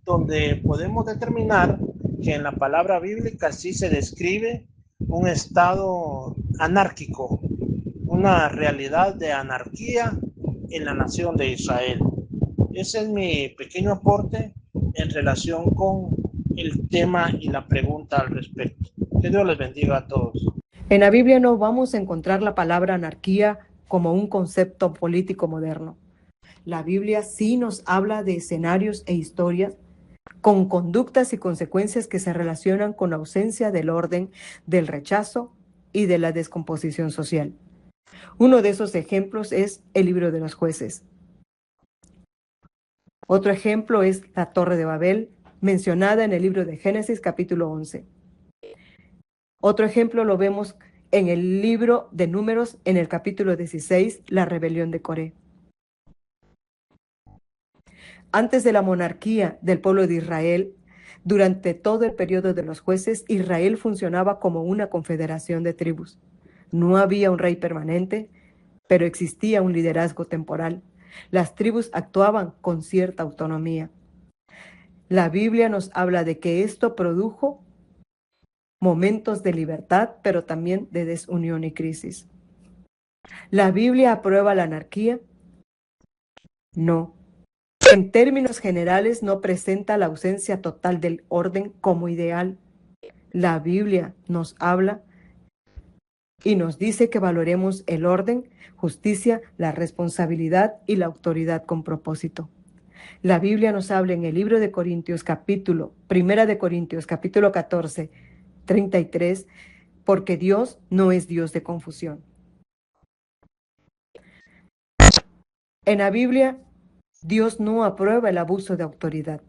donde podemos determinar que en la palabra bíblica sí se describe un estado anárquico, una realidad de anarquía en la nación de Israel. Ese es mi pequeño aporte en relación con el tema y la pregunta al respecto. Que Dios les bendiga a todos. En la Biblia no vamos a encontrar la palabra anarquía como un concepto político moderno. La Biblia sí nos habla de escenarios e historias con conductas y consecuencias que se relacionan con la ausencia del orden, del rechazo y de la descomposición social. Uno de esos ejemplos es el libro de los jueces. Otro ejemplo es la Torre de Babel, mencionada en el libro de Génesis capítulo 11. Otro ejemplo lo vemos en el libro de Números, en el capítulo 16, la rebelión de Coré. Antes de la monarquía del pueblo de Israel, durante todo el periodo de los jueces, Israel funcionaba como una confederación de tribus. No había un rey permanente, pero existía un liderazgo temporal. Las tribus actuaban con cierta autonomía. La Biblia nos habla de que esto produjo momentos de libertad, pero también de desunión y crisis. ¿La Biblia aprueba la anarquía? No. En términos generales, no presenta la ausencia total del orden como ideal. La Biblia nos habla y nos dice que valoremos el orden, justicia, la responsabilidad y la autoridad con propósito. La Biblia nos habla en el libro de Corintios, Primera de Corintios, capítulo 14, 33, porque Dios no es Dios de confusión. En la Biblia, Dios no aprueba el abuso de autoridad.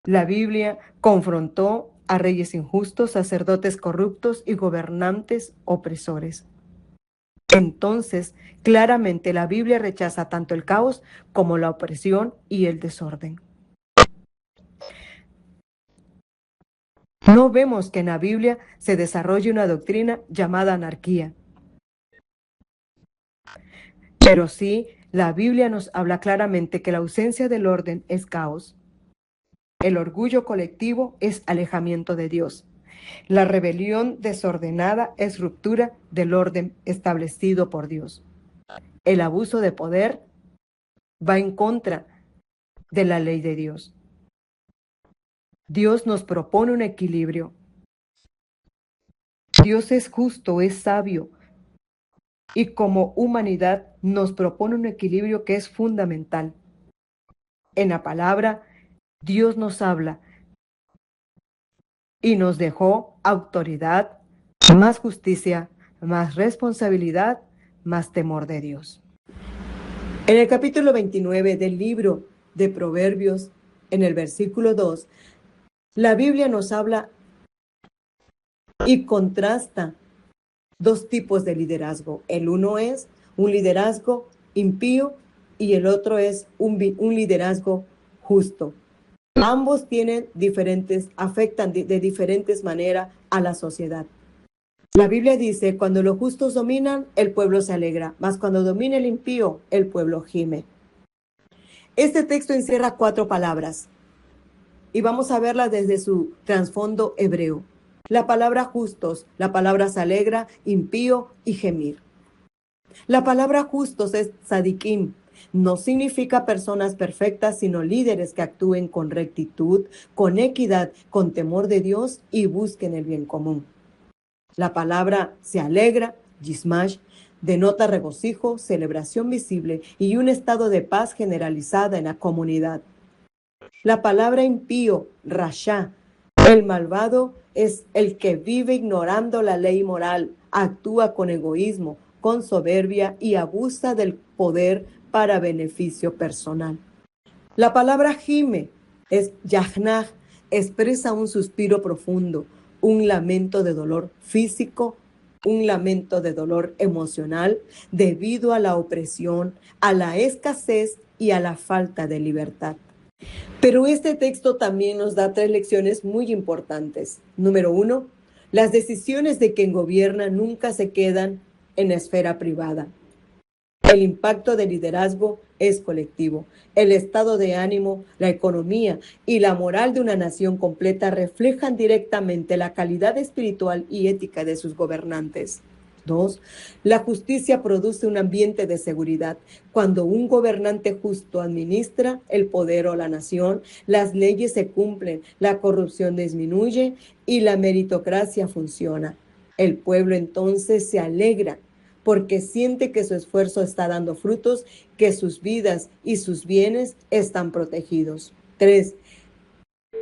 La Biblia confrontó a reyes injustos, sacerdotes corruptos y gobernantes opresores. Entonces, claramente la Biblia rechaza tanto el caos como la opresión y el desorden. No vemos que en la Biblia se desarrolle una doctrina llamada anarquía. Pero sí, la Biblia nos habla claramente que la ausencia del orden es caos. El orgullo colectivo es alejamiento de Dios. La rebelión desordenada es ruptura del orden establecido por Dios. El abuso de poder va en contra de la ley de Dios. Dios nos propone un equilibrio. Dios es justo, es sabio, y como humanidad nos propone un equilibrio que es fundamental. En la palabra, Dios nos habla y nos dejó autoridad, más justicia, más responsabilidad, más temor de Dios. En el capítulo 29 del libro de Proverbios, en el versículo 2, la Biblia nos habla y contrasta dos tipos de liderazgo. El uno es un liderazgo impío y el otro es un liderazgo justo. Ambos tienen afectan de diferentes maneras a la sociedad. La Biblia dice, cuando los justos dominan, el pueblo se alegra, mas cuando domina el impío, el pueblo gime. Este texto encierra 4 palabras y vamos a verla desde su trasfondo hebreo. La palabra justos, la palabra se alegra, impío y gemir. La palabra justos es tzadikim. No significa personas perfectas, sino líderes que actúen con rectitud, con equidad, con temor de Dios y busquen el bien común. La palabra se alegra, yismash, denota regocijo, celebración visible y un estado de paz generalizada en la comunidad. La palabra impío, rasha, el malvado, es el que vive ignorando la ley moral, actúa con egoísmo, con soberbia y abusa del poder para beneficio personal. La palabra gime es yahnaj, expresa un suspiro profundo, un lamento de dolor físico, un lamento de dolor emocional debido a la opresión, a la escasez y a la falta de libertad. Pero este texto también nos da 3 lecciones muy importantes. Número 1, las decisiones de quien gobierna nunca se quedan en la esfera privada. El impacto del liderazgo es colectivo. El estado de ánimo, la economía y la moral de una nación completa reflejan directamente la calidad espiritual y ética de sus gobernantes. 2. La justicia produce un ambiente de seguridad. Cuando un gobernante justo administra el poder o la nación, las leyes se cumplen, la corrupción disminuye y la meritocracia funciona. El pueblo entonces se alegra porque siente que su esfuerzo está dando frutos, que sus vidas y sus bienes están protegidos. 3.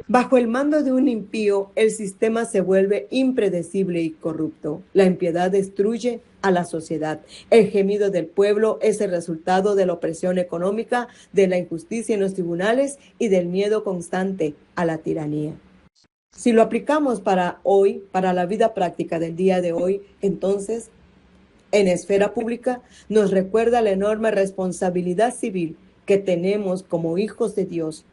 Bajo el mando de un impío, el sistema se vuelve impredecible y corrupto. La impiedad destruye a la sociedad. El gemido del pueblo es el resultado de la opresión económica, de la injusticia en los tribunales y del miedo constante a la tiranía. Si lo aplicamos para hoy, para la vida práctica del día de hoy, entonces, en esfera pública, nos recuerda la enorme responsabilidad civil que tenemos como hijos de Dios,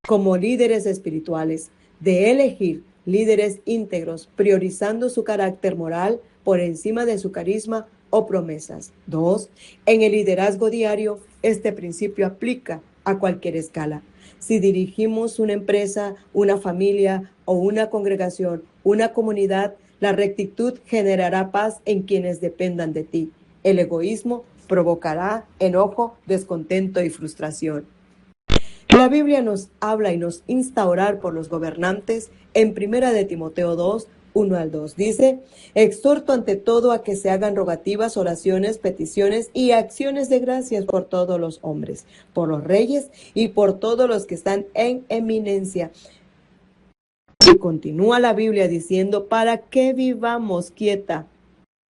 como líderes espirituales, de elegir líderes íntegros, priorizando su carácter moral por encima de su carisma o promesas. 2. En el liderazgo diario, este principio aplica a cualquier escala. Si dirigimos una empresa, una familia o una congregación, una comunidad, la rectitud generará paz en quienes dependan de ti. El egoísmo provocará enojo, descontento y frustración. La Biblia nos habla y nos insta a orar por los gobernantes. En 1 de Timoteo 2, 1 al 2 dice: exhorto ante todo a que se hagan rogativas, oraciones, peticiones y acciones de gracias por todos los hombres, por los reyes y por todos los que están en eminencia. Y continúa la Biblia diciendo: para que vivamos quieta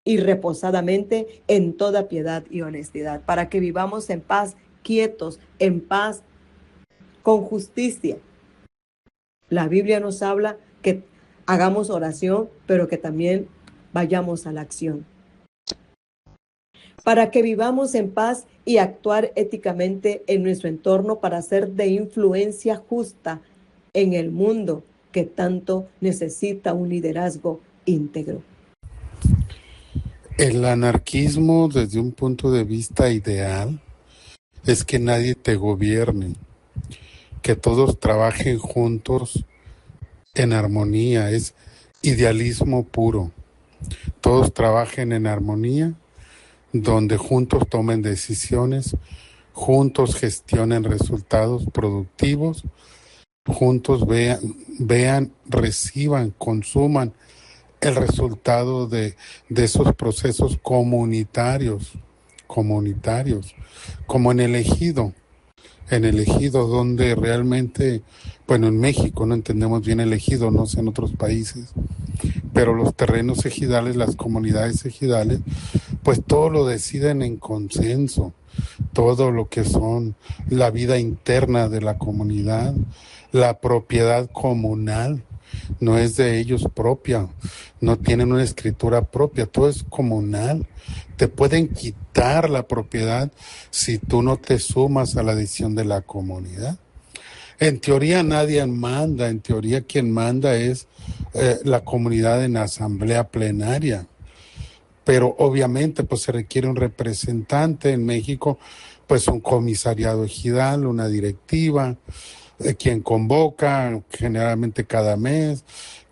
y reposadamente en toda piedad y honestidad, para que vivamos en paz, quietos, en paz, con justicia. La Biblia nos habla que hagamos oración, pero que también vayamos a la acción. Para que vivamos en paz y actuar éticamente en nuestro entorno para ser de influencia justa en el mundo que tanto necesita un liderazgo íntegro. El anarquismo, desde un punto de vista ideal, es que nadie te gobierne, que todos trabajen juntos en armonía, es idealismo puro. Todos trabajen en armonía, donde juntos tomen decisiones, juntos gestionen resultados productivos, juntos vean, reciban, consuman el resultado de esos procesos comunitarios, como en el ejido donde realmente, bueno, en México no entendemos bien el ejido, no sé en otros países, pero los terrenos ejidales, las comunidades ejidales, pues todo lo deciden en consenso, todo lo que son la vida interna de la comunidad, la propiedad comunal, no es de ellos propia, no tienen una escritura propia, todo es comunal. Te pueden quitar la propiedad si tú no te sumas a la decisión de la comunidad. En teoría nadie manda, en teoría quien manda es la comunidad en asamblea plenaria. Pero obviamente pues se requiere un representante en México, pues un comisariado ejidal, una directiva, quien convoca generalmente cada mes,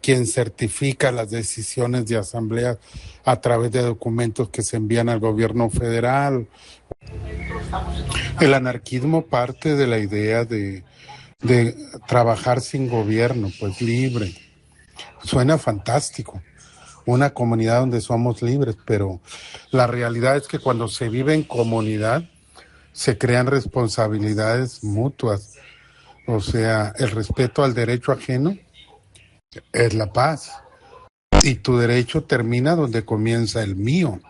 quien certifica las decisiones de asamblea a través de documentos que se envían al gobierno federal. El anarquismo parte de la idea de trabajar sin gobierno, pues libre. Suena fantástico, una comunidad donde somos libres, pero la realidad es que cuando se vive en comunidad se crean responsabilidades mutuas. O sea, el respeto al derecho ajeno es la paz. Y tu derecho termina donde comienza el mío.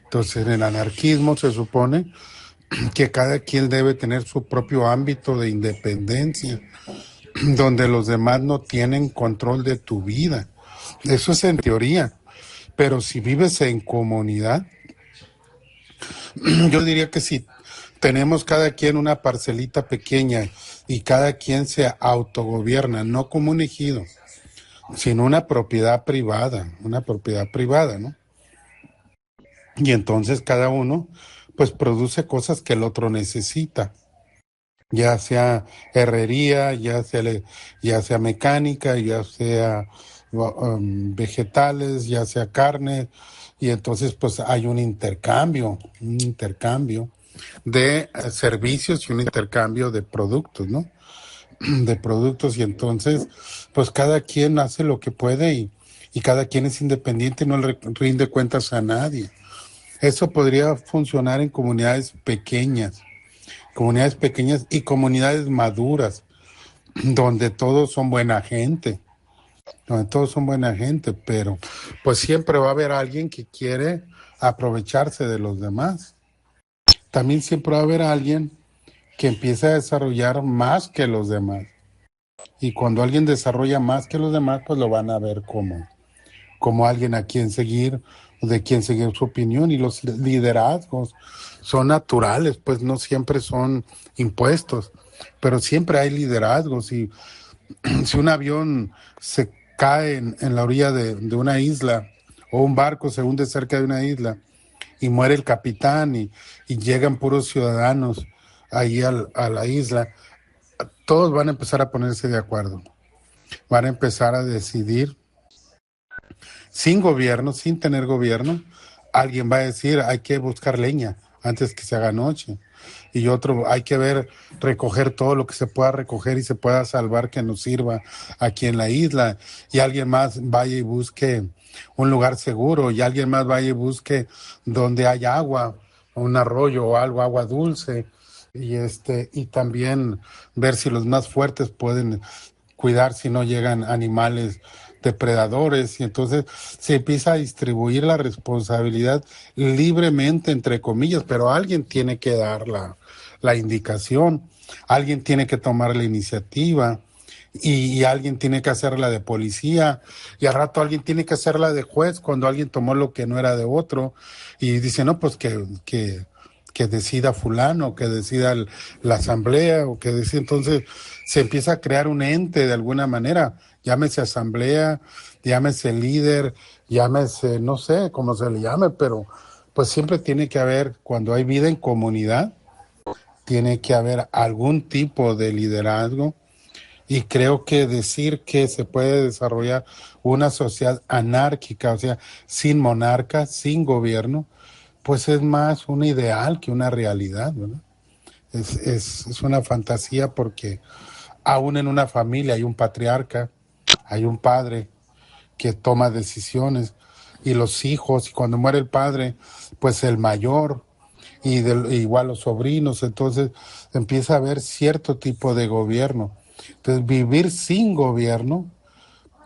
Entonces, en el anarquismo se supone que cada quien debe tener su propio ámbito de independencia, donde los demás no tienen control de tu vida. Eso es en teoría. Pero si vives en comunidad, yo diría que si tenemos cada quien una parcelita pequeña y cada quien se autogobierna, no como un ejido, sino una propiedad privada, ¿no? Y entonces cada uno pues produce cosas que el otro necesita, ya sea herrería, ya sea mecánica, ya sea vegetales, ya sea carne, y entonces pues hay un intercambio de servicios y un intercambio de productos, ¿no? De productos, y entonces pues cada quien hace lo que puede y cada quien es independiente y no le rinde cuentas a nadie. Eso podría funcionar en comunidades pequeñas y comunidades maduras, donde todos son buena gente, pero pues siempre va a haber alguien que quiere aprovecharse de los demás. También siempre va a haber alguien que empieza a desarrollar más que los demás. Y cuando alguien desarrolla más que los demás, pues lo van a ver como alguien a quien seguir, de quien seguir su opinión. Y los liderazgos son naturales, pues no siempre son impuestos, pero siempre hay liderazgos. Y si un avión se cae en la orilla de una isla, o un barco se hunde cerca de una isla, y muere el capitán y llegan puros ciudadanos ahí a la isla, todos van a empezar a ponerse de acuerdo. Van a empezar a decidir sin gobierno, sin tener gobierno. Alguien va a decir, hay que buscar leña antes que se haga noche. Y otro, hay que recoger todo lo que se pueda recoger y se pueda salvar que nos sirva aquí en la isla. Y alguien más vaya y busque un lugar seguro. Y alguien más vaya y busque donde hay agua, un arroyo o algo, agua dulce. Y también ver si los más fuertes pueden cuidar si no llegan animales depredadores, y entonces se empieza a distribuir la responsabilidad libremente, entre comillas, pero alguien tiene que dar la indicación, alguien tiene que tomar la iniciativa, y alguien tiene que hacerla de policía, y al rato alguien tiene que hacerla de juez cuando alguien tomó lo que no era de otro, y dice, no, pues que decida fulano, que decida la asamblea, o que decida. Entonces se empieza a crear un ente de alguna manera, llámese asamblea, llámese líder, llámese, no sé cómo se le llame, pero pues siempre tiene que haber, cuando hay vida en comunidad, tiene que haber algún tipo de liderazgo. Y creo que decir que se puede desarrollar una sociedad anárquica, o sea, sin monarca, sin gobierno, pues es más un ideal que una realidad, ¿verdad? Es una fantasía porque aún en una familia hay un patriarca, hay un padre que toma decisiones, y los hijos, y cuando muere el padre, pues el mayor, igual los sobrinos. Entonces empieza a haber cierto tipo de gobierno. Entonces vivir sin gobierno,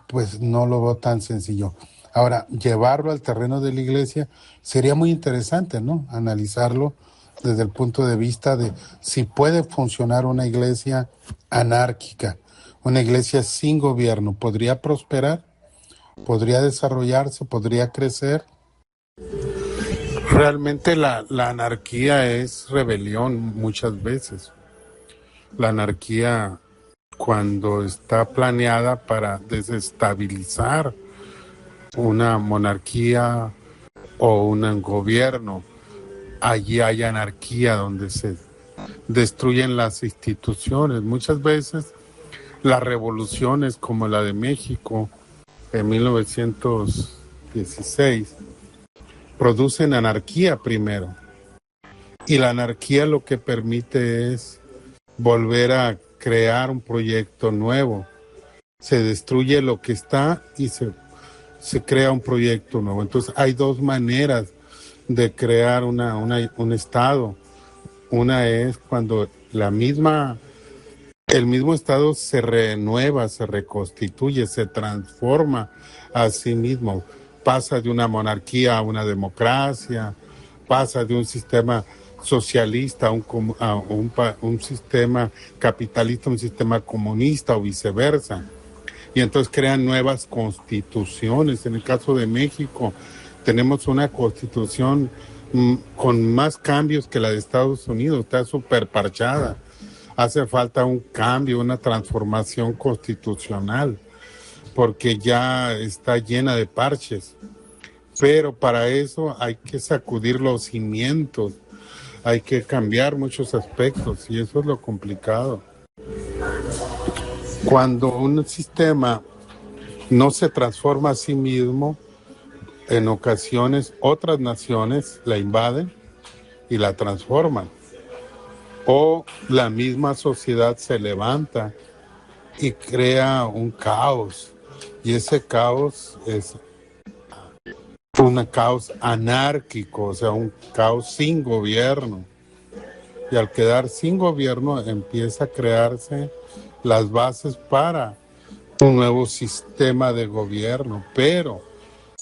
pues no lo veo tan sencillo. Ahora, llevarlo al terreno de la iglesia sería muy interesante, ¿no? Analizarlo desde el punto de vista de si puede funcionar una iglesia anárquica, una iglesia sin gobierno. ¿Podría prosperar? ¿Podría desarrollarse? ¿Podría crecer? Realmente la anarquía es rebelión muchas veces. La anarquía, cuando está planeada para desestabilizar una monarquía o un gobierno, allí hay anarquía donde se destruyen las instituciones. Muchas veces las revoluciones como la de México en 1916 producen anarquía primero, y la anarquía lo que permite es volver a crear un proyecto nuevo. Se destruye lo que está y se crea un proyecto nuevo. Entonces hay dos maneras de crear un estado. Una es cuando el mismo estado se renueva, se reconstituye, se transforma a sí mismo. Pasa de una monarquía a una democracia, pasa de un sistema socialista a un sistema capitalista, un sistema comunista, o viceversa. Y entonces crean nuevas constituciones. En el caso de México, tenemos una constitución con más cambios que la de Estados Unidos, está súper parchada. Hace falta un cambio, una transformación constitucional, porque ya está llena de parches. Pero para eso hay que sacudir los cimientos, hay que cambiar muchos aspectos, y eso es lo complicado. Cuando un sistema no se transforma a sí mismo, en ocasiones otras naciones la invaden y la transforman. O la misma sociedad se levanta y crea un caos. Y ese caos es un caos anárquico, o sea, un caos sin gobierno. Y al quedar sin gobierno empieza a crearse las bases para un nuevo sistema de gobierno, pero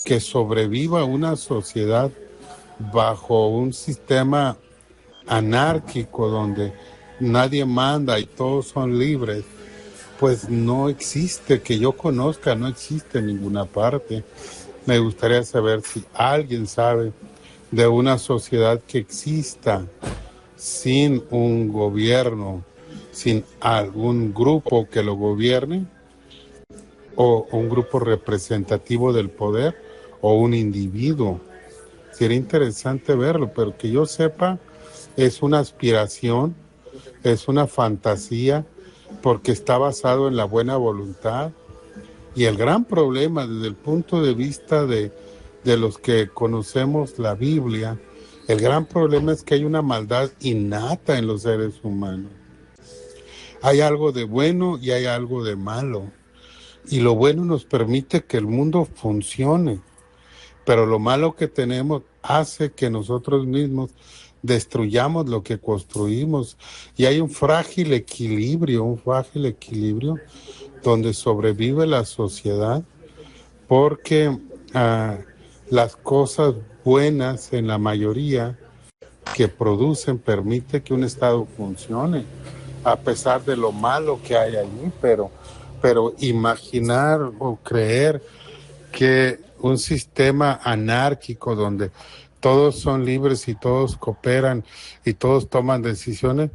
que sobreviva una sociedad bajo un sistema anárquico donde nadie manda y todos son libres, pues no existe, que yo conozca, no existe en ninguna parte. Me gustaría saber si alguien sabe de una sociedad que exista sin un gobierno, sin algún grupo que lo gobierne, o un grupo representativo del poder, o un individuo. Sería interesante verlo, pero que yo sepa, es una aspiración, es una fantasía, porque está basado en la buena voluntad. Y el gran problema desde el punto de vista de los que conocemos la Biblia, el gran problema es que hay una maldad innata en los seres humanos. Hay algo de bueno y hay algo de malo. Y lo bueno nos permite que el mundo funcione, pero lo malo que tenemos hace que nosotros mismos destruyamos lo que construimos. Y hay un frágil equilibrio donde sobrevive la sociedad, porque las cosas buenas en la mayoría que producen permite que un Estado funcione, a pesar de lo malo que hay allí, pero imaginar o creer que un sistema anárquico donde todos son libres y todos cooperan y todos toman decisiones,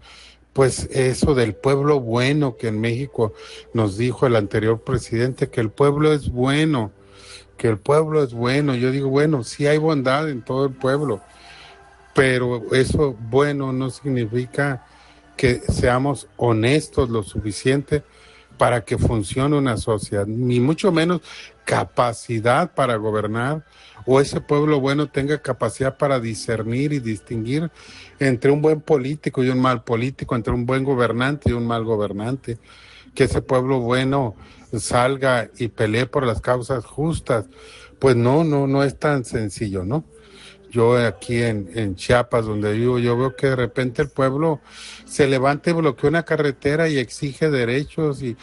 pues eso del pueblo bueno que en México nos dijo el anterior presidente, que el pueblo es bueno, que el pueblo es bueno. Yo digo, bueno, sí hay bondad en todo el pueblo, pero eso bueno no significa que seamos honestos lo suficiente para que funcione una sociedad, ni mucho menos capacidad para gobernar, o ese pueblo bueno tenga capacidad para discernir y distinguir entre un buen político y un mal político, entre un buen gobernante y un mal gobernante, que ese pueblo bueno salga y pelee por las causas justas. Pues no es tan sencillo, ¿no? Yo aquí en Chiapas, donde vivo, yo veo que de repente el pueblo se levanta y bloquea una carretera y exige derechos y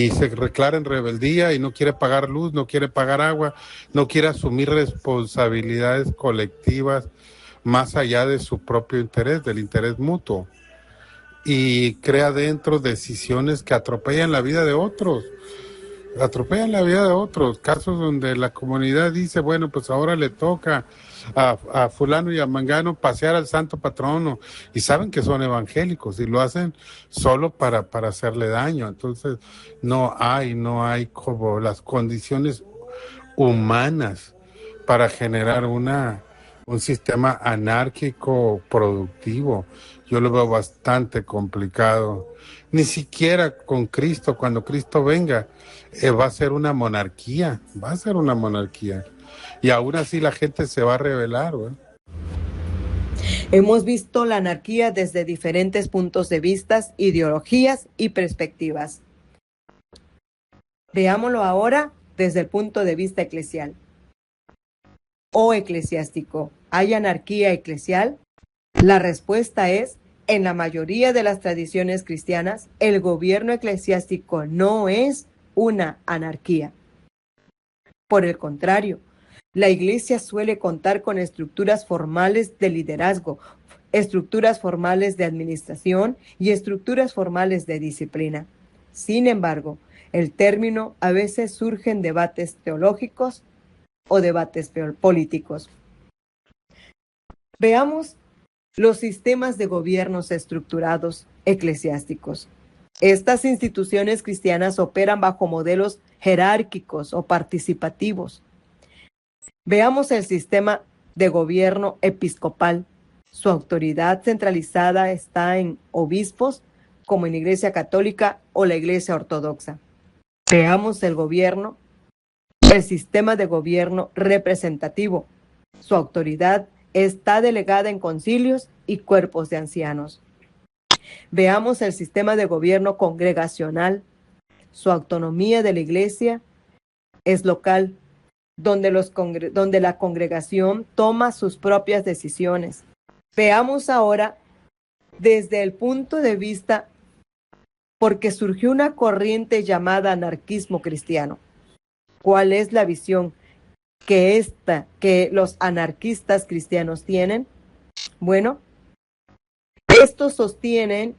se declara en rebeldía y no quiere pagar luz, no quiere pagar agua, no quiere asumir responsabilidades colectivas más allá de su propio interés, del interés mutuo. Y crea dentro decisiones que atropellan la vida de otros. Atropellan la vida de otros, casos donde la comunidad dice, bueno, pues ahora le toca a fulano y a mangano pasear al santo patrono, y saben que son evangélicos y lo hacen solo para hacerle daño. Entonces no hay como las condiciones humanas para generar un sistema anárquico productivo. Yo lo veo bastante complicado. Ni siquiera con Cristo, cuando Cristo venga, va a ser una monarquía, va a ser una monarquía. Y aún así la gente se va a rebelar, ¿eh? Hemos visto la anarquía desde diferentes puntos de vista, ideologías y perspectivas. Veámoslo ahora desde el punto de vista eclesial o eclesiástico. ¿Hay anarquía eclesial? La respuesta es, en la mayoría de las tradiciones cristianas, el gobierno eclesiástico no es una anarquía. Por el contrario, la Iglesia suele contar con estructuras formales de liderazgo, estructuras formales de administración y estructuras formales de disciplina. Sin embargo, el término a veces surge en debates teológicos o debates políticos. Veamos los sistemas de gobiernos estructurados eclesiásticos. Estas instituciones cristianas operan bajo modelos jerárquicos o participativos. Veamos el sistema de gobierno episcopal. Su autoridad centralizada está en obispos, como en la Iglesia Católica o la Iglesia Ortodoxa. Veamos el sistema de gobierno representativo. Su autoridad está delegada en concilios y cuerpos de ancianos. Veamos el sistema de gobierno congregacional. Su autonomía de la Iglesia es local, donde la congregación toma sus propias decisiones. Veamos ahora desde el punto de vista porque surgió una corriente llamada anarquismo cristiano. ¿Cuál es la visión que los anarquistas cristianos tienen? Bueno, estos sostienen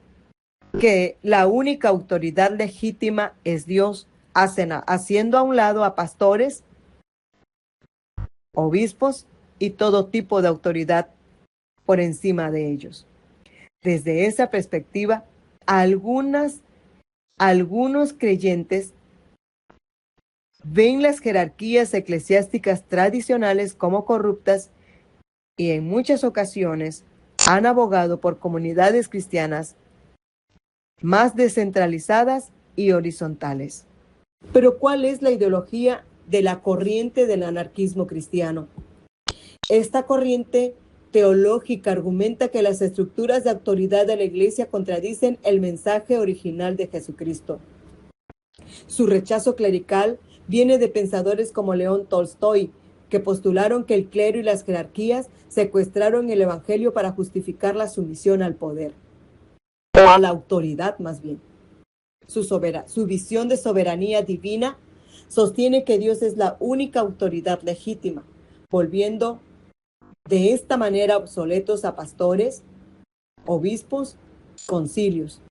que la única autoridad legítima es Dios, haciendo a un lado a pastores, obispos y todo tipo de autoridad por encima de ellos. Desde esa perspectiva, algunos creyentes ven las jerarquías eclesiásticas tradicionales como corruptas y en muchas ocasiones han abogado por comunidades cristianas más descentralizadas y horizontales. Pero ¿cuál es la ideología de la corriente del anarquismo cristiano? Esta corriente teológica argumenta que las estructuras de autoridad de la Iglesia contradicen el mensaje original de Jesucristo. Su rechazo clerical viene de pensadores como León Tolstoy, que postularon que el clero y las jerarquías secuestraron el Evangelio para justificar la sumisión al poder, o a la autoridad más bien. Su visión de soberanía divina sostiene que Dios es la única autoridad legítima, volviendo de esta manera obsoletos a pastores, obispos, concilios.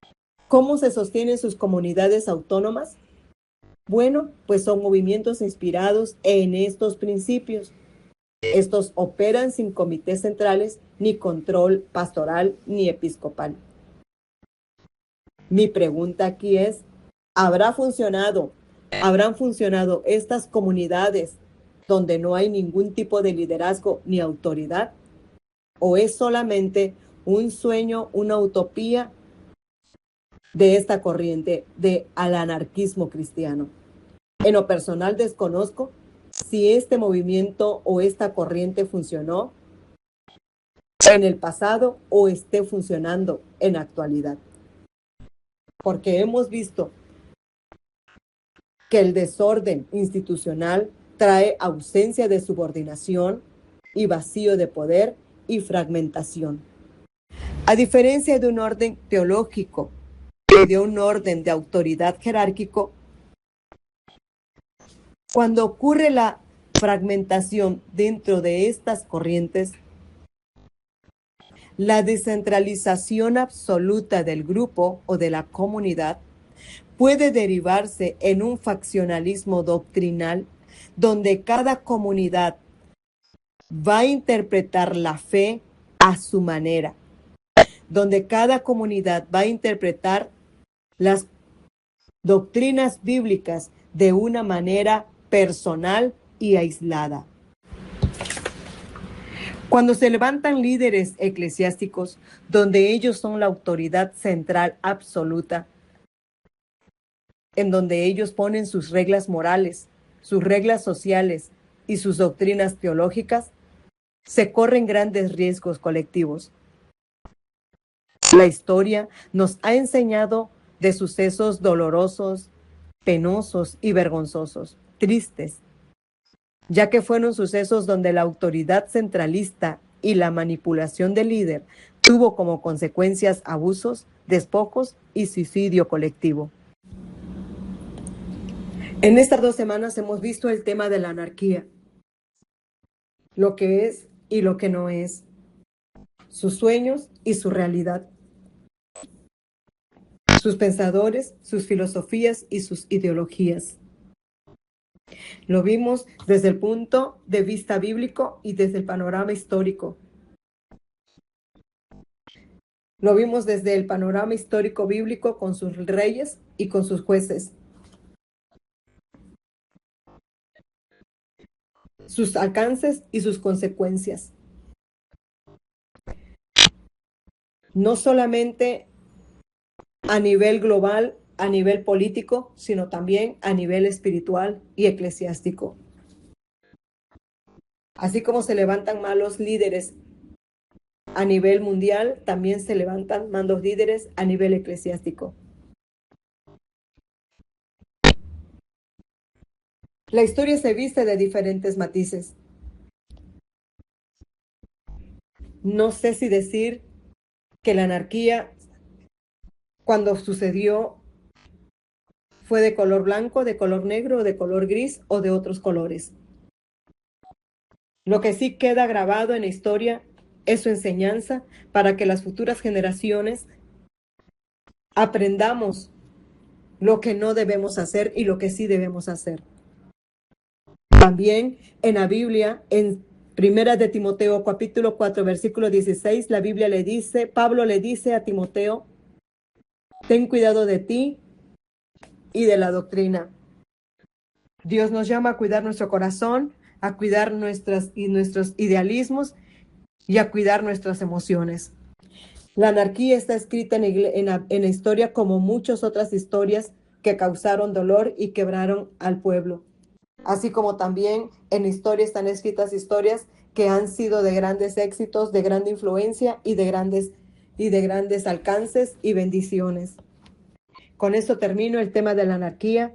¿Cómo se sostienen sus comunidades autónomas? Bueno, pues son movimientos inspirados en estos principios. Estos operan sin comités centrales, ni control pastoral, ni episcopal. Mi pregunta aquí es, ¿habrán funcionado estas comunidades donde no hay ningún tipo de liderazgo ni autoridad? ¿O es solamente un sueño, una utopía de esta corriente al anarquismo cristiano? En lo personal desconozco si este movimiento o esta corriente funcionó en el pasado o esté funcionando en la actualidad. Porque hemos visto que el desorden institucional trae ausencia de subordinación y vacío de poder y fragmentación. A diferencia de un orden teológico y de un orden de autoridad jerárquico, cuando ocurre la fragmentación dentro de estas corrientes, la descentralización absoluta del grupo o de la comunidad puede derivarse en un faccionalismo doctrinal donde cada comunidad va a interpretar la fe a su manera, donde cada comunidad va a interpretar las doctrinas bíblicas de una manera personal y aislada. Cuando se levantan líderes eclesiásticos, donde ellos son la autoridad central absoluta, en donde ellos ponen sus reglas morales, sus reglas sociales y sus doctrinas teológicas, se corren grandes riesgos colectivos. La historia nos ha enseñado de sucesos dolorosos, penosos y vergonzosos, tristes, ya que fueron sucesos donde la autoridad centralista y la manipulación del líder tuvo como consecuencias abusos, despojos y suicidio colectivo. En estas 2 semanas hemos visto el tema de la anarquía, lo que es y lo que no es, sus sueños y su realidad, sus pensadores, sus filosofías y sus ideologías. Lo vimos desde el punto de vista bíblico y desde el panorama histórico. Lo vimos desde el panorama histórico bíblico con sus reyes y con sus jueces. Sus alcances y sus consecuencias. No solamente a nivel global, a nivel político, sino también a nivel espiritual y eclesiástico. Así como se levantan malos líderes a nivel mundial, también se levantan malos líderes a nivel eclesiástico. La historia se viste de diferentes matices. No sé si decir que la anarquía, cuando sucedió fue de color blanco, de color negro, de color gris o de otros colores. Lo que sí queda grabado en la historia es su enseñanza para que las futuras generaciones aprendamos lo que no debemos hacer y lo que sí debemos hacer. También en la Biblia, en Primera de Timoteo, capítulo 4, versículo 16, la Biblia le dice, Pablo le dice a Timoteo, ten cuidado de ti y de la doctrina. Dios nos llama a cuidar nuestro corazón, a cuidar nuestros idealismos y a cuidar nuestras emociones. La anarquía está escrita en la historia como muchas otras historias que causaron dolor y quebraron al pueblo. Así como también en la historia están escritas historias que han sido de grandes éxitos, de gran influencia y de grandes alcances y bendiciones. Con esto termino el tema de la anarquía.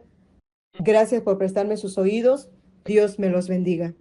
Gracias por prestarme sus oídos. Dios me los bendiga.